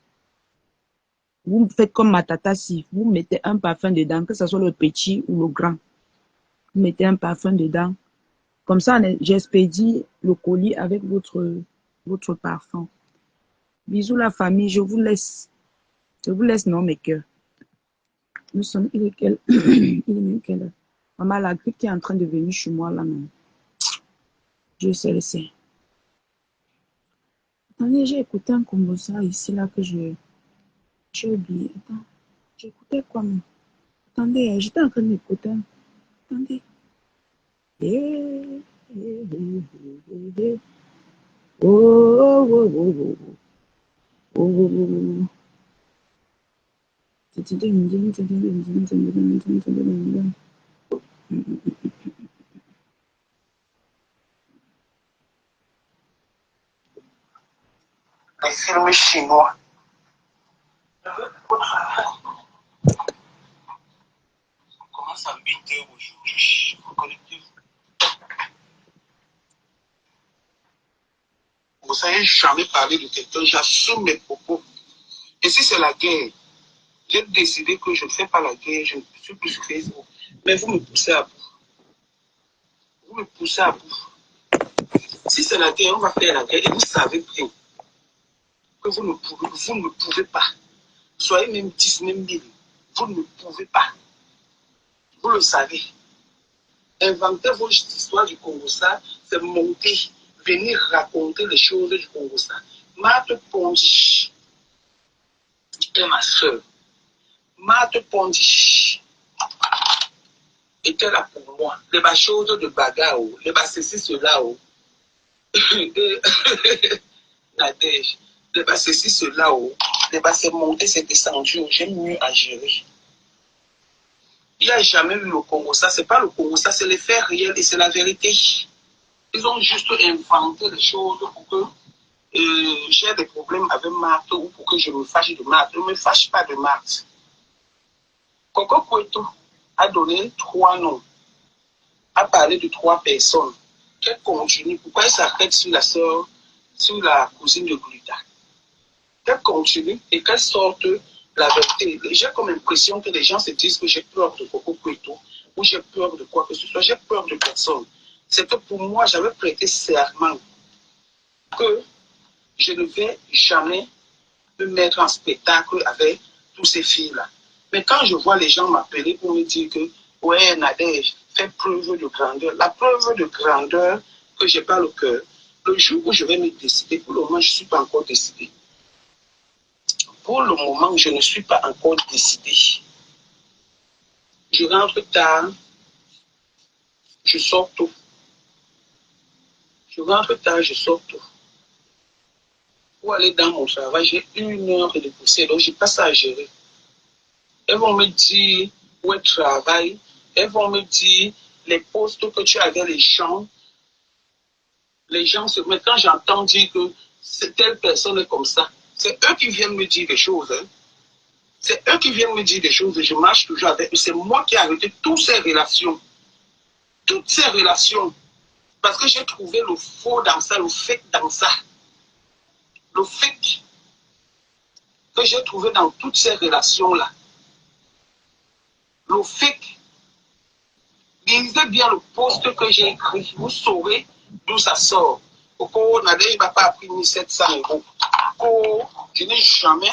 vous faites comme ma tata si, vous mettez un parfum dedans, que ce soit le petit ou le grand. Vous mettez un parfum dedans. Comme ça, j'expédie le colis avec votre parfum. Bisous la famille, je vous laisse. Je vous laisse, non, mes cœurs. Nous sommes, il est quelle il est même quelle heure? Maman, la grippe qui est en train de venir chez moi, là, non. Dieu sait le sait. Attendez, j'ai écouté un combosa ici, là, que j'ai oublié. Attends, j'écoutais quoi, moi? Attendez, j'étais en train d'écouter. Attendez. Oh, oh, oh, oh, oh, oh. Les films chinois. On commence à 8h aujourd'hui. Connectez-vous. Vous savez, jamais parlé de quelqu'un, j'assume mes propos. Et si c'est la guerre, j'ai décidé que je ne fais pas la guerre, je ne suis plus sur Facebook. Mais vous me poussez à bout. Vous me poussez à bout. Si c'est la guerre, on va faire la guerre. Et vous savez bien que vous ne pouvez pas. Soyez même 10, même 1000. Vous ne pouvez pas. Vous le savez. Inventer vos histoires du Congo-Ça, c'est monter, venir raconter les choses du Congo-Ça. Marthe Pondy est ma soeur. Marthe Pondy était là pour moi. Les choses de bagarre, les ceci, cela. Nadège, ceci, cela. C'est monté, c'est descendu. J'aime mieux à gérer. Il n'y a jamais eu le Congo-Ça. Ce n'est pas le Congo-Ça, c'est les faits réels et c'est la vérité. Ils ont juste inventé les choses pour que j'ai des problèmes avec Marthe ou pour que je me fâche de Marthe. Je ne me fâche pas de Marthe. Coco Cueto a donné 3 noms, a parlé de 3 personnes. Qu'elle continue. Pourquoi elle s'arrête sur la sœur, sur la cousine de Gluta? Qu'elle continue et qu'elle sorte la vérité. J'ai comme impression que les gens se disent que j'ai peur de Coco Cueto ou j'ai peur de quoi que ce soit. J'ai peur de personne. C'est que pour moi, j'avais prêté serment que je ne vais jamais me mettre en spectacle avec tous ces filles-là. Mais quand je vois les gens m'appeler pour me dire que, ouais, Nadège, fais preuve de grandeur. La preuve de grandeur que j'ai pas le cœur. Le jour où je vais me décider, pour le moment, je ne suis pas encore décidé. Pour le moment, je ne suis pas encore décidé. Je rentre tard, je sors tôt. Je rentre tard, je sors tôt. Pour aller dans mon travail, j'ai 1 heure de poussière, donc je passe à gérer. Elles vont me dire où elles travaillent, elles vont me dire les postes que tu as avec les gens. Les gens, quand j'entends dire que telle personne est comme ça, c'est eux qui viennent me dire des choses. Hein. C'est eux qui viennent me dire des choses et je marche toujours avec eux. C'est moi qui ai arrêté toutes ces relations. Toutes ces relations. Parce que j'ai trouvé le faux dans ça, le fake dans ça. Le fake que j'ai trouvé dans toutes ces relations-là. Le fake. Lisez bien le post que j'ai écrit. Vous saurez d'où ça sort. Coco Nadège n'a pas pris 1700 €. Je n'ai jamais